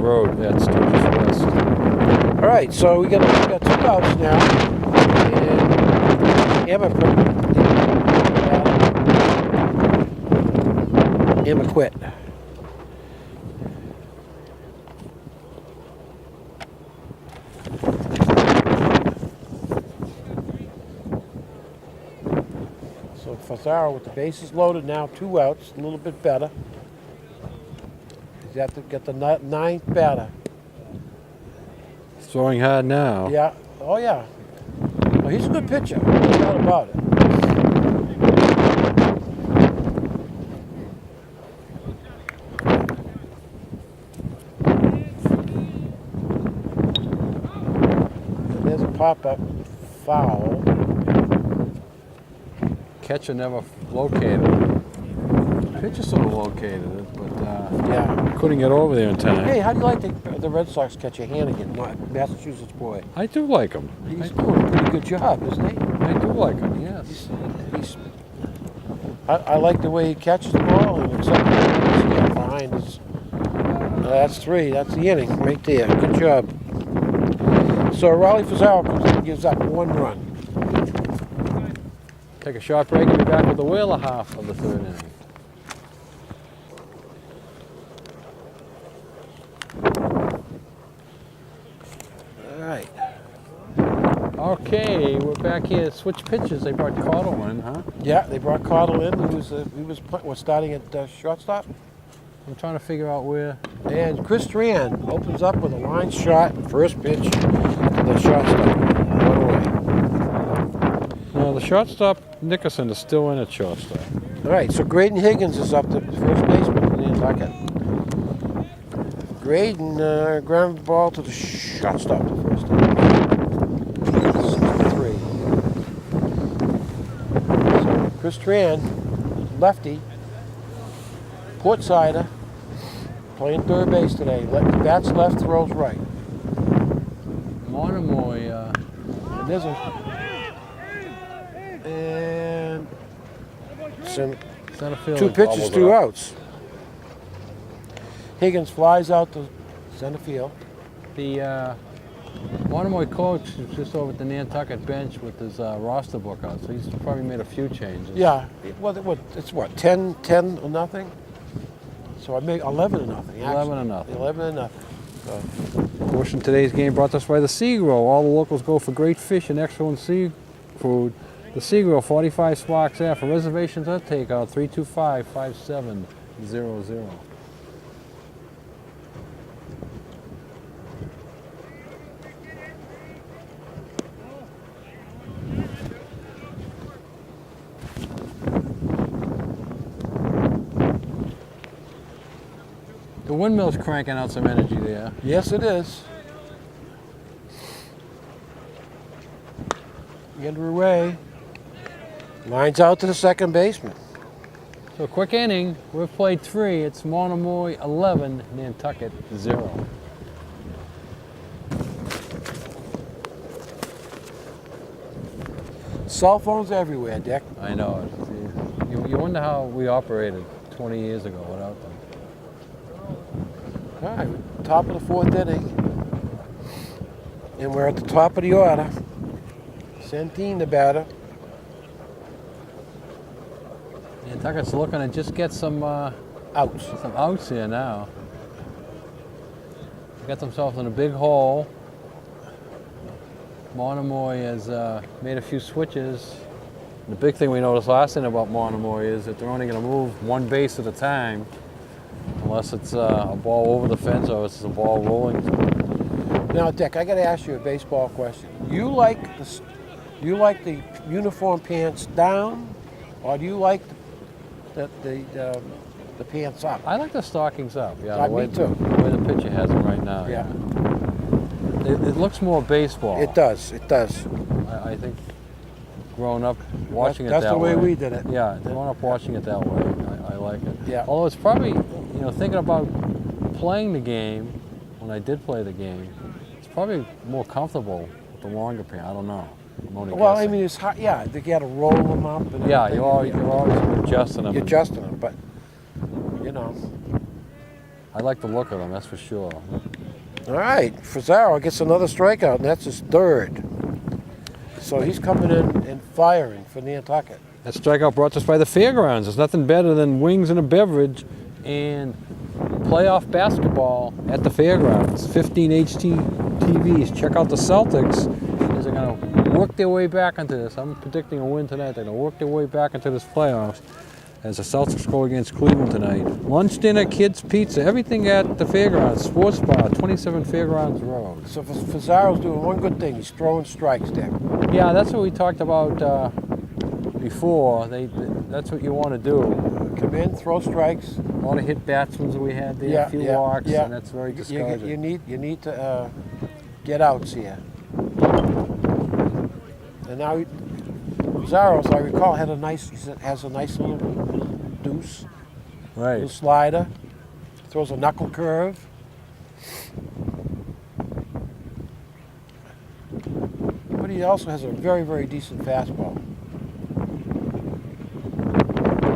Road at Sturgis West. All right, so we got 2 outs now, and Emma quit. So Fazaro with the bases loaded now, 2 outs, a little bit better. He's got to get the 9th batter. Throwing hard now. Yeah. Oh, yeah. Well, he's a good pitcher. No doubt about it. And there's a pop-up foul. Catcher never located it. Pitcher sort of located it, but Yeah. couldn't get over there in time. Hey, how do you like the Red Sox catcher Hannigan, Massachusetts boy? I do like him. He's doing a pretty good job, isn't he? I do like him, yes. I like the way he catches the ball and except behind his. That's 3. That's the inning right there. Good job. So Raleigh Fazaro comes in and gives up 1 run. Take a short break and be back with the whaler half of the 3rd inning. All right. Okay, we're back here. Switch pitches. They brought Cottle in, huh? Yeah, they brought Cottle in. He was starting at shortstop. I'm trying to figure out where. And Chris Tran opens up with a line shot, first pitch to the shortstop. 1 away. No, the shortstop Nickerson is still in at shortstop. All right, so Graydon Higgins is up to first baseman for Nantucket. Graydon ground the ball to the shortstop the first time. 6-3. So Chris Tran, lefty, port-sider, playing third base today. Bats left, throws right. Monomoy, And there's a... And... center field. 2 pitches, 2 outs. Higgins flies out to center field. The Monomoy coach is just over at the Nantucket bench with his roster book out, so he's probably made a few changes. Yeah, it's what, 10 or nothing? So I make 11 to nothing. 11 to nothing. 11 to nothing. So, Portion of today's game brought to us by the Sea Grill. All the locals go for great fish and excellent seafood. The Sea Grill, 45 Sparks Ave. For reservations or takeout, 325-5700. The windmill's cranking out some energy there. yes, it is. Get her away. Lines out to the second baseman. So quick inning. We've played 3. It's Monomoy 11, Nantucket 0. Cell phones everywhere, Dick. I know it. You wonder how we operated 20 years ago without them. All right, top of the 4th inning. And we're at the top of the order. Centine the batter. Nantucket's looking to just get some Outs. outs here now. They got themselves in a big hole. Monomoy has made a few switches. The big thing we noticed last night about Monomoy is that they're only going to move one base at a time, unless it's a ball over the fence or it's a ball rolling. Now, Dick, I got to ask you a baseball question. You like the uniform pants down, or do you like the pants up? I like the stockings up. Yeah, Me too. The way the pitcher has them right now. Yeah. It looks more baseball. It does. It does. I think growing up watching That's it that the way we did it. Yeah, growing up watching it that way, I like it. Yeah. Although it's probably, thinking about playing the game, when I did play the game, it's probably more comfortable with the longer pants. I don't know. I'm only Well, guessing. I mean, it's hot. Yeah, you got to roll them up. And Yeah, everything. you're always adjusting them. You're adjusting them, but I like the look of them, that's for sure. All right, Fazaro gets another strikeout, and that's his 3rd. So he's coming in and firing for Nantucket. That strikeout brought to us by the fairgrounds. There's nothing better than wings and a beverage and playoff basketball at the fairgrounds. 15 HT TVs. Check out the Celtics. They're going to work their way back into this. I'm predicting a win tonight. They're going to work their way back into this playoffs as the Celtics go against Cleveland tonight. Lunch, dinner, kids, pizza, everything at the fairgrounds. Sports bar, 27 Fairgrounds Road. So Fazaro's doing one good thing. He's throwing strikes, Dick. Yeah, that's what we talked about before. That's what you want to do. Come in, throw strikes. A lot of hit batsmen we had there, a few walks, and that's very discouraging. You need to get outs here. And now Fazaro, as I recall, has a nice little deuce, Right. little slider, throws a knuckle curve. But he also has a very, very decent fastball.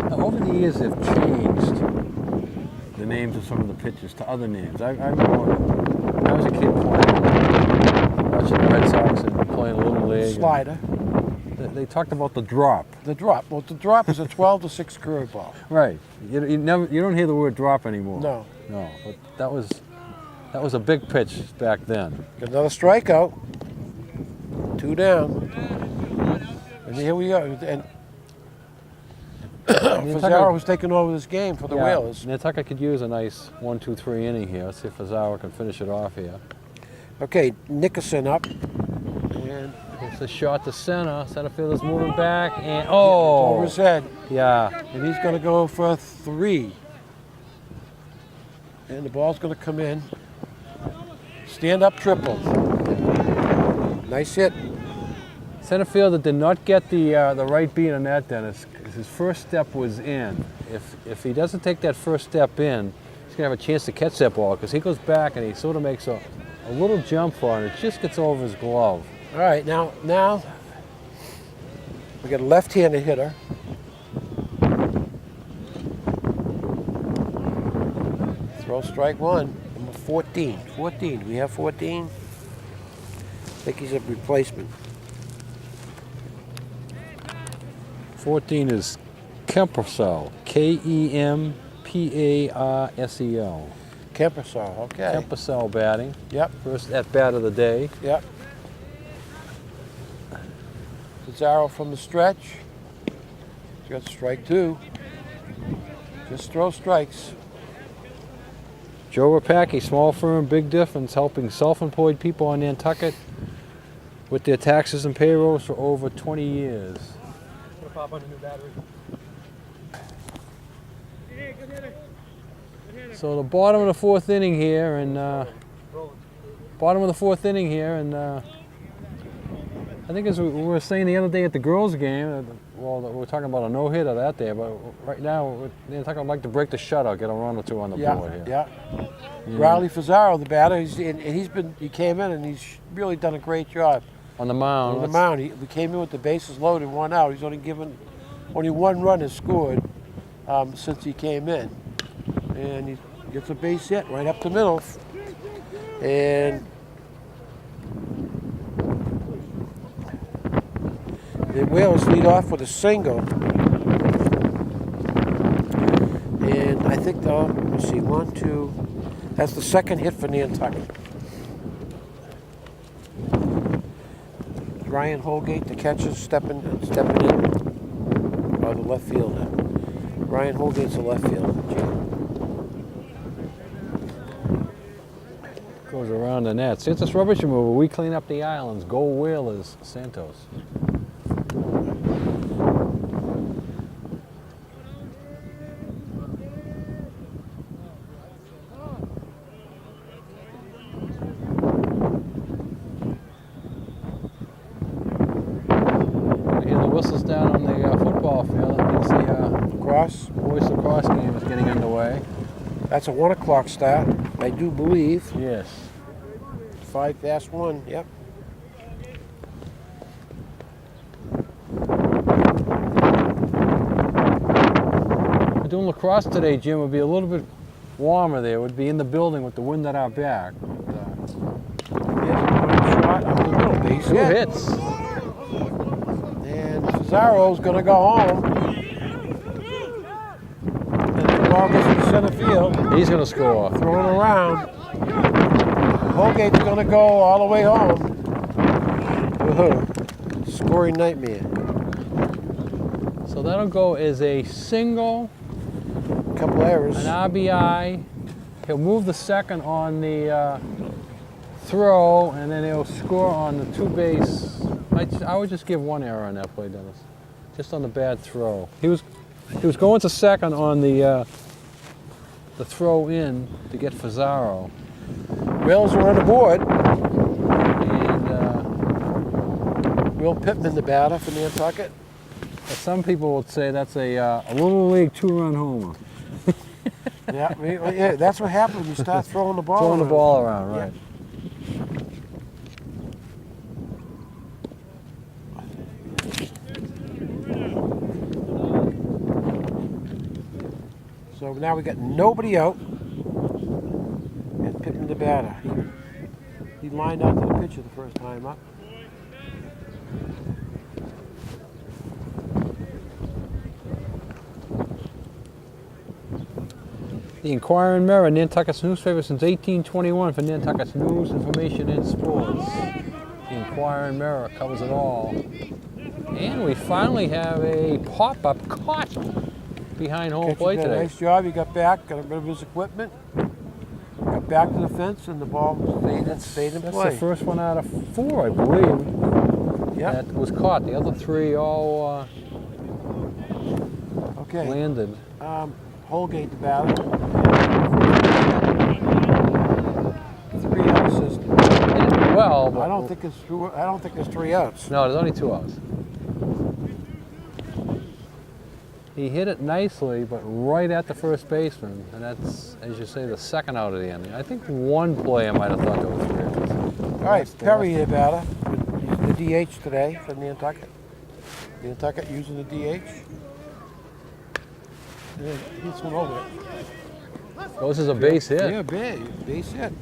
Now, over the years, they've changed the names of some of the pitchers to other names. I remember when I was a kid watching the Red Sox and playing a little league. Slider. They talked about the drop. The drop. Well, the drop is a 12 to 6 curveball. Right. You don't hear the word drop anymore. No. No. But that was a big pitch back then. Got another strikeout. 2 down. And here we go. And Fazaro was taking over this game for the Whalers. Nantucket could use a nice 1-2-3 inning here. Let's see if Fazaro can finish it off here. Okay, Nickerson up. And It's a shot to center. Center fielder's moving back, and over his head. Yeah. And he's going to go for 3. And the ball's going to come in. Stand up triple. Nice hit. Center fielder did not get the right beat on that, Dennis. 'Cause his first step was in. If he doesn't take that first step in, he's going to have a chance to catch that ball because he goes back and he sort of makes a little jump for it. It just gets over his glove. All right, now we got a left-handed hitter. Throw strike 1, number 14. 14, we have 14. I think he's a replacement. 14 is Kempersell, Kempsell. P-A-R-S-E-L. Kempersol, okay. Kempersol batting. Yep, First at bat of the day. yep. Pizarro from the stretch. He's got strike 2. Just throw strikes. Joe Rapacki, small firm, big difference, helping self-employed people on Nantucket with their taxes and payrolls for over 20 years. Gonna pop on a new battery. So the bottom of the 4th inning here, and Rolling. I think as we were saying the other day at the girls' game, well, we were talking about a no-hitter that day, but right now, Nantucket would like to break the shutout, get a run or two on the board here. Yeah. Riley Fazaro, the batter, he came in and he's really done a great job. On the mound. On the mound, we came in with the bases loaded, 1 out. He's only 1 run has scored since he came in, and he gets a base hit right up the middle, and the Whalers lead off with a single, and I think let's see, 1, 2. That's the second hit for Nantucket. Ryan Holgate, the catcher, stepping in, or the left fielder. Ryan Holgate's the left fielder. Goes around the net. Santos Rubbish Removal, we clean up the islands. Go Whalers, Santos. Whistles down on the football field. That means the boys lacrosse game is getting underway. That's a 1 o'clock start, I do believe. Yes. 1:05. Yep. We're doing lacrosse today, Jim. It would be a little bit warmer there. It would be in the building with the wind at our back. Shot up the middle, base 2 hits. Pizarro's going to go home. And the ball goes to center field. He's going to score. Throwing around. Holgate's going to go all the way home. Scoring nightmare. So that'll go as a single, Couple errors. an RBI. He'll move the second on the throw, and then he'll score on the 2-base. I would just give 1 error on that play, Dennis. Just on the bad throw. He was going to second on the throw in to get Fazaro. Whalers are on the board. And Will Pittman, the batter for Nantucket. some people would say that's a Little League 2-run homer. Yeah, that's what happens when you start throwing the ball Throwing around. the ball around, right. Yeah. So now we got nobody out, and Pittman the batter. He lined out to the pitcher the first time up. The Inquiring Mirror, Nantucket's newspaper since 1821 for Nantucket's news, information, and sports. The Inquiring Mirror covers it all. And we finally have a pop-up caught behind home Catcher plate did a today. nice job. He got back, got rid of his equipment, got back to the fence, and the ball stayed in That's play. the first one out of 4, I believe, Yep. that was caught. The other 3 all Okay. landed. Holgate the batter. 3 out system. Well, but I don't think there's 3 outs. no, there's only 2 outs. He hit it nicely, but right at the first baseman, and that's, as you say, the second out of the inning. I think one player might have thought there were 3 outs. All right, Perry the batter. He's the DH today for Nantucket. Nantucket using the DH. And then hits one over it. Oh, this is a base hit. Yeah, base hit.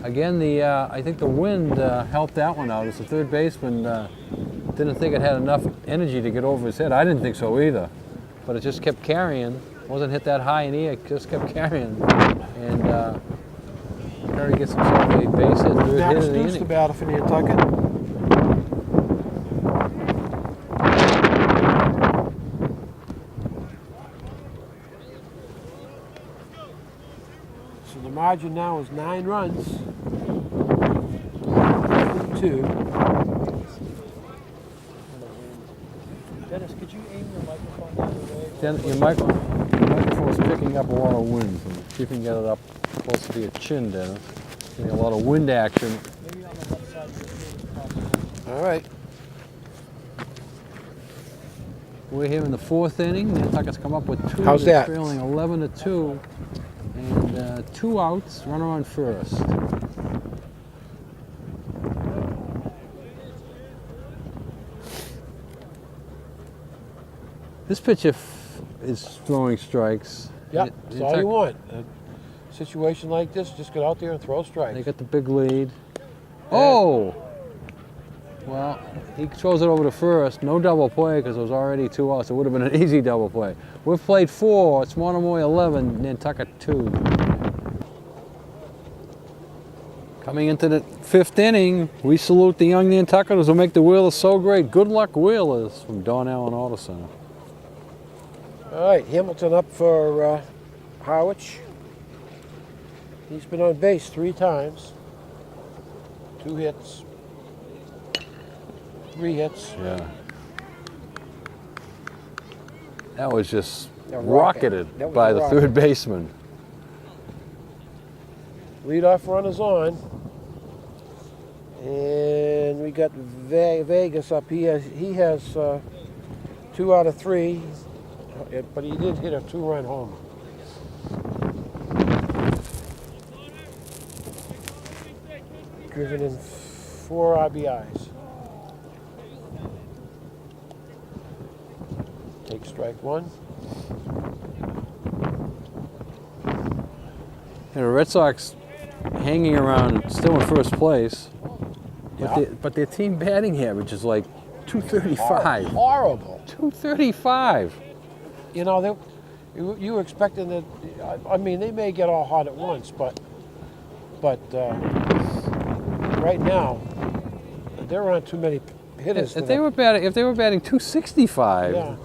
Again, I think the wind helped that one out. As the third baseman didn't think it had enough energy to get over his head. I didn't think so either. but it just kept carrying. Wasn't hit that high in the air, it just kept carrying. And Perry gets himself a base hit, third hit Max of the Deuce the inning. batter for Nantucket. So the margin now is 9 runs. 2. Dennis, could you aim your microphone the other way? Then your microphone's picking up a lot of wind. So see if you can get it up close to your chin, Dennis. Getting a lot of wind action. Maybe on the left side of your head is possible. All right. We're here in the 4th inning. Nantucket's come up with 2. How's They're that? trailing 11-2. And 2 outs, runner on first. This pitcher is throwing strikes. Yeah, that's all you want. A situation like this, just get out there and throw strikes. They got the big lead. Oh! Well, he throws it over to first. No double play because it was already 2 outs. It would have been an easy double play. We've played 4. It's Monomoy 11, Nantucket 2. Coming into the 5th inning, we salute the young Nantucketers who make the Wheelers so great. Good luck, Wheelers, from Don Allen Auto Center. All right, Hamilton up for Harwich. He's been on base 3 times. 2 hits. 3 hits. Yeah. That was just A rocket. rocketed That was by a the rocket. 3rd baseman. Leadoff runners on. And we got Vegas up. He has 2 out of 3. But he did hit a 2-run homer. Driven in 4 RBIs. Take strike 1. And the Red Sox hanging around, still in first place. Yeah. But their team batting average is like 235. Horrible. 235. You know, you were expecting that. I mean, they may get all hot at once, but right now there aren't too many hitters. If they were batting 265, Yeah.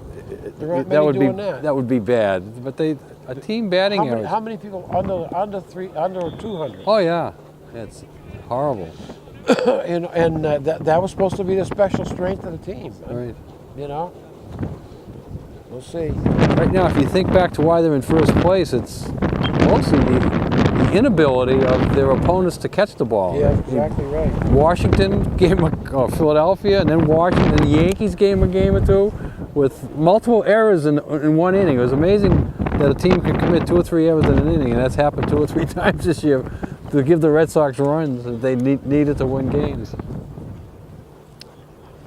There aren't that many would doing be that. That would be bad. But a team batting average. How many people under 200? Oh yeah, it's horrible. and that was supposed to be the special strength of the team. Right. You know. We'll see. Right now, if you think back to why they're in first place, it's mostly the inability of their opponents to catch the ball. Yeah, exactly right. Washington gave Philadelphia, and then Washington, and the Yankees gave a game or 2 with multiple errors in 1 inning. It was amazing that a team could commit 2 or 3 errors in an inning, and that's happened 2 or 3 times this year to give the Red Sox runs that they needed to win games.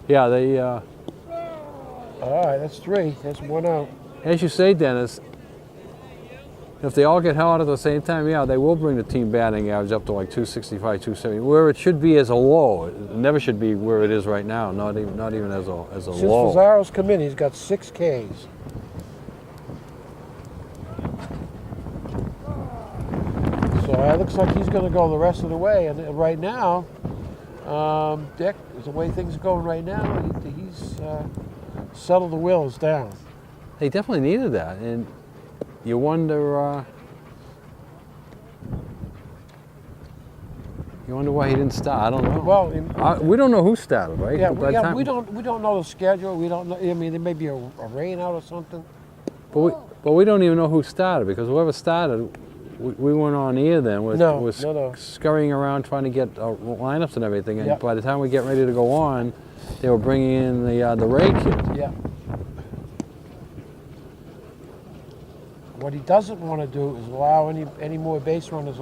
Yeah, they. All right, that's 3. That's 1 out. As you say, Dennis, if they all get hot at the same time, yeah, they will bring the team batting average up to like 265, 270, where it should be as a low. It never should be where it is right now, not even as a Since low. Fazzaro's come in, he's got 6 Ks. So it looks like he's going to go the rest of the way. And right now, Dick, the way things are going right now, he's settled the wheels down. They definitely needed that, and you wonder. You wonder why he didn't start. I don't know. Well, We don't know who started, right? yeah, By the time- we don't know the schedule. We don't know. I mean, there may be a rain out or something. But we don't even know who started, because whoever started, we weren't on air then. We're scurrying around trying to get lineups and everything. And Yeah. by the time we get ready to go on, they were bringing in the Ray kid. Yeah. What he doesn't want to do is allow any more base runners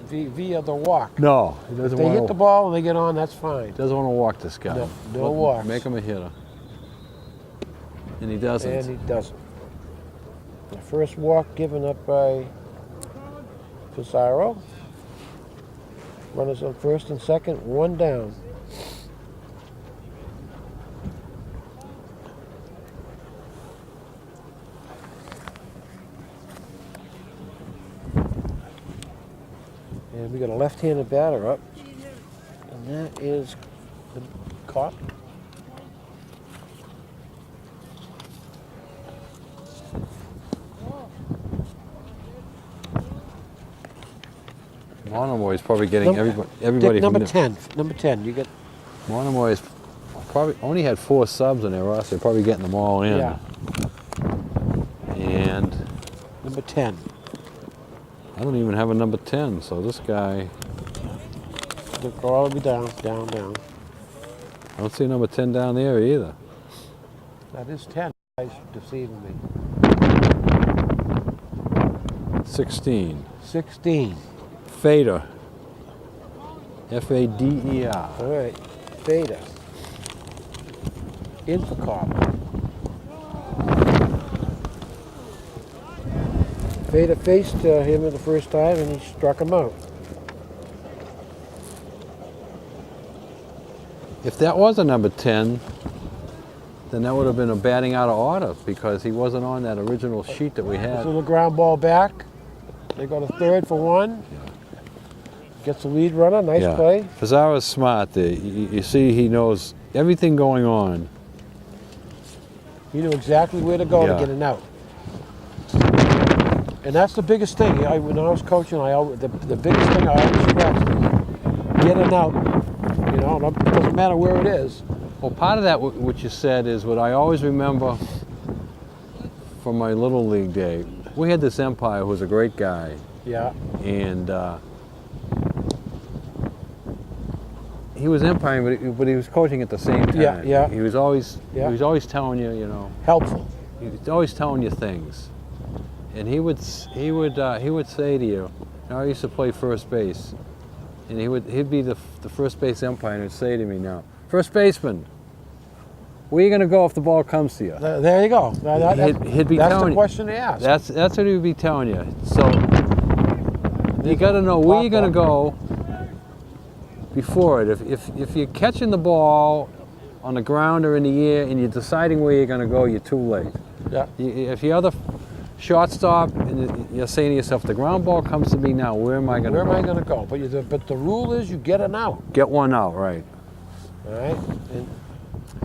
via the walk. No, he doesn't If they want hit the ball and they get on, that's fine. Doesn't want to walk this guy. No walks. Make him a hitter. And he doesn't. And he doesn't. The first walk given up by Pizarro. Runners on first and second, 1 down. And we got a left-handed batter up. And that is the cop. Monomoy's probably getting Number- everybody Dick, number from 10. Number 10. You get. Monomoy's probably only had 4 subs in their roster. They're probably getting them all in. Yeah. And Number 10. I don't even have a number 10, so this guy, Look all the way down, down, down. I don't see a number 10 down there either. That is 10. Guys deceiving me. 16. 16. Fader. F-A-D-E-R. All right. Beta. In for cop. Beta faced him the first time and he struck him out. If that was a number 10, then that would have been a batting out of order because he wasn't on that original sheet that we This had. little ground ball back. They go to third for 1. Gets the lead runner. Nice play. Pizarro's smart there. You see he knows everything going on. He knew exactly where to go Yeah. to get an out. And that's the biggest thing. When I was coaching, the biggest thing I always stressed is get an out. You know, it doesn't matter where it is. Well, part of that, what you said, is what I always remember from my Little League day. We had this umpire who was a great guy, Yeah. and he was umpiring, but he was coaching at the same time. Yeah, yeah. He was always Yeah. telling you, you know, Helpful. he was always telling you things, and he would say to you, I used to play first base, and he'd be the first base umpire and would say to me, now, first baseman, where are you going to go if the ball comes to you? There you go. He'd be that's telling the you. question to ask. That's what he'd be telling you. So you got to know where you're going to go before it. If you're catching the ball on the ground or in the air and you're deciding where you're going to go, you're too late. Yeah. If you're the shortstop and you're saying to yourself, the ground ball comes to me now, where am I going to go? Where am I going to go? But the rule is you get an out. Get one out, right. All right. And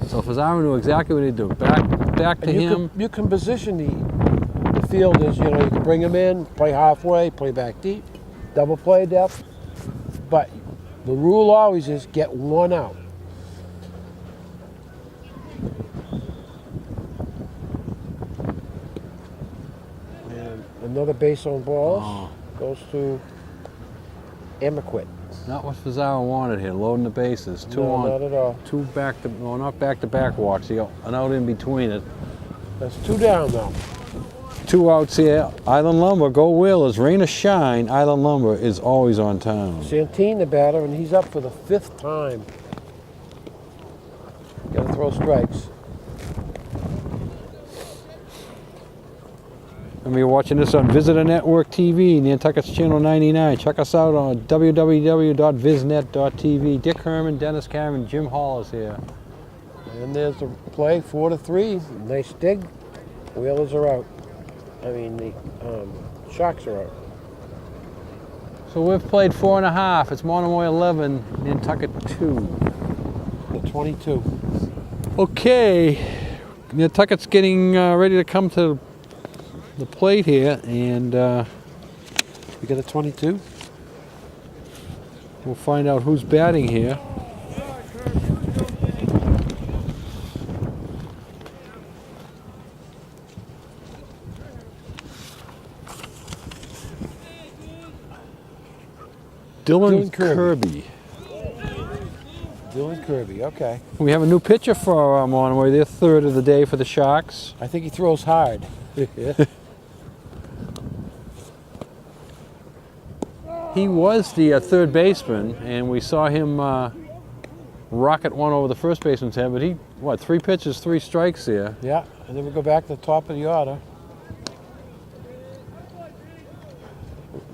So Pizarro knew exactly what he'd do. Back to him. You can position the field as, you know, you can bring him in, play halfway, play back deep, double play depth. But the rule always is get one out. And another base on balls goes to Emiquit. Not what Pizarro wanted here, loading the bases. Two No, on, not at all. two back to, well, not back to back walks. You got an out in between it. That's 2 down now. 2 outs here. Island Lumber, go Whalers. Rain or shine, Island Lumber is always on town. Santine the batter, and he's up for the 5th time. Got to throw strikes. And you're watching this on Visitor Network TV, Nantucket's Channel 99. Check us out on www.visnet.tv. Dick Herman, Dennis Cameron, Jim Hall is here. And there's the play, 4-3. Nice dig. Whalers are out. I mean, the Sharks are out. So we've played 4.5. It's Monomoy 11, Nantucket 2. The 22. Okay, Nantucket's getting ready to come to the plate here, and We got a 22. we'll find out who's batting here. Dylan Kirby. Dylan Kirby, okay. We have a new pitcher for Monomoy. They're 3rd of the day for the Sharks. I think he throws hard. He was the 3rd baseman, and we saw him rocket one over the first baseman's head, but he, 3 pitches, 3 strikes there. Yeah, and then we go back to the top of the order.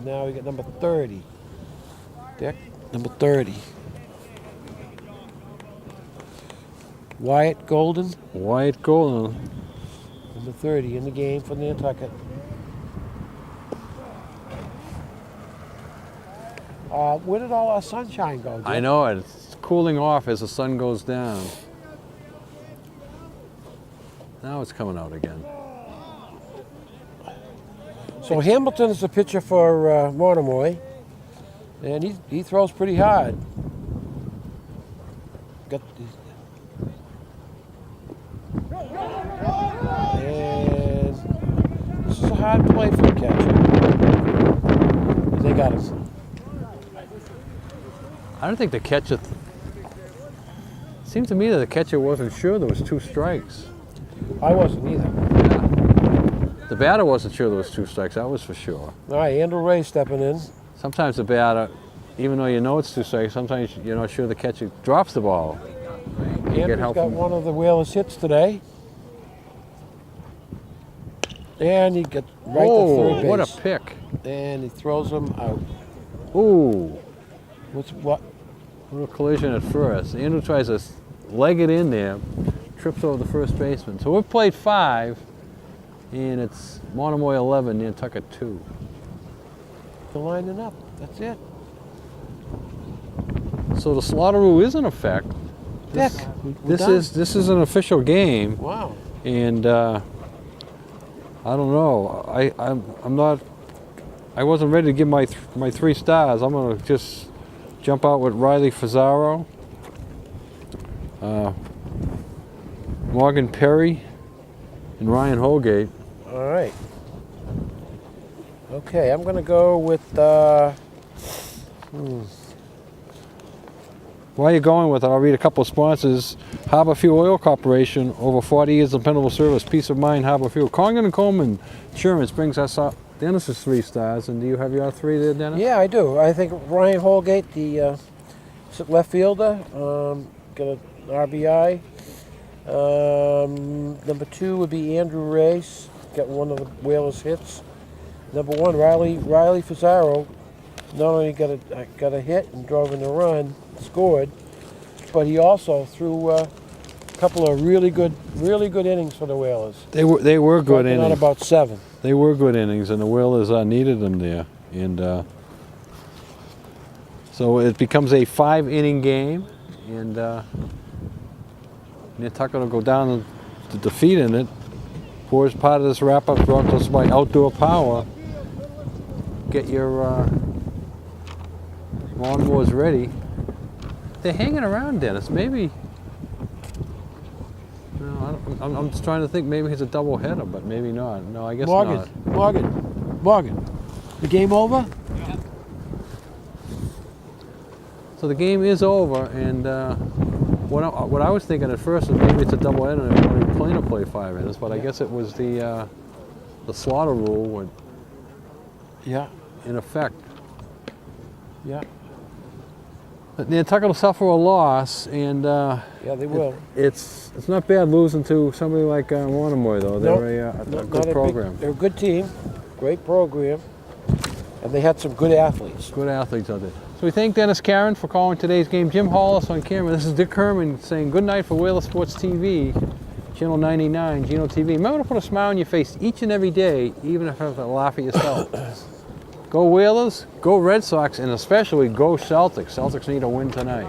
Now we get number 30. Dick, number 30. Wyatt Golden, Wyatt Golden. number 30 in the game for Nantucket. Where did all our sunshine go, Jeff? I know it. It's cooling off as the sun goes down. Now it's coming out again. So Hamilton is the pitcher for Monomoy, and he throws pretty hard. And this is a hard play for a catcher. They got us. I don't think the catcher. It seemed to me that the catcher wasn't sure there was 2 strikes. I wasn't either. The batter wasn't sure there was 2 strikes. That was for sure. All right, Andrew Ray stepping in. Sometimes the batter, even though you know it's 2 strikes, sometimes you're not sure the catcher drops the ball. Andrew's got one of the Whalers hits today. And he gets right to third base. What a pick. And he throws him out. Ooh. What? A little collision at first. Andrew tries to leg it in there, trips over the first baseman. So we've played 5, and it's Monomoy 11, Nantucket 2. They're lining up. That's it. So the slaughter rule is in effect. Dick, This is an official game. Wow. And I don't know. I wasn't ready to give my 3 stars. I'm gonna just jump out with Riley Fazaro, Morgan Perry, and Ryan Holgate. All right. Okay, I'm going to go with. While you're going with it, I'll read a couple of sponsors. Harbor Fuel Oil Corporation, over 40 years of dependable service, peace of mind, Harbor Fuel. Congdon and Coleman Insurance brings us up. Dennis is 3 stars, and do you have your 3 there, Dennis? Yeah, I do. I think Ryan Holgate, the left fielder, got an RBI. Number 2 would be Andrew Race, got one of the Whalers hits. Number 1, Riley Fazaro, not only got a hit and drove in a run, scored, but he also threw a couple of really good innings for the Whalers. They were good innings. Not about 7. They were good innings, and the Whalers needed them there. And so it becomes a 5-inning game, and Nantucket will go down to defeat in it. As part of this wrap-up brought to us by Outdoor Power. Get your lawnmowers ready. They're hanging around, Dennis. Maybe. No, I'm just trying to think. Maybe he's a double header, but maybe not. No, I guess not. Morgan. The game over? Yeah. So the game is over, and what I was thinking at first was maybe it's a double header and they're only playing to play 5 innings, but I guess it was the slaughter rule went in effect. Yeah. But Nantucket will suffer a loss, and Yeah, they will. it's not bad losing to somebody like Monomoy, though. They're a good program. They're a good team, great program, and they had some good athletes. Good athletes out there. So we thank Dennis Caron for calling today's game. Jim Hollis on camera. This is Dick Herman saying good night for Whaler Sports TV, Channel 99, Geno TV. Remember to put a smile on your face each and every day, even if you have to laugh at yourself. Go Whalers, go Red Sox, and especially go Celtics. Celtics need a win tonight.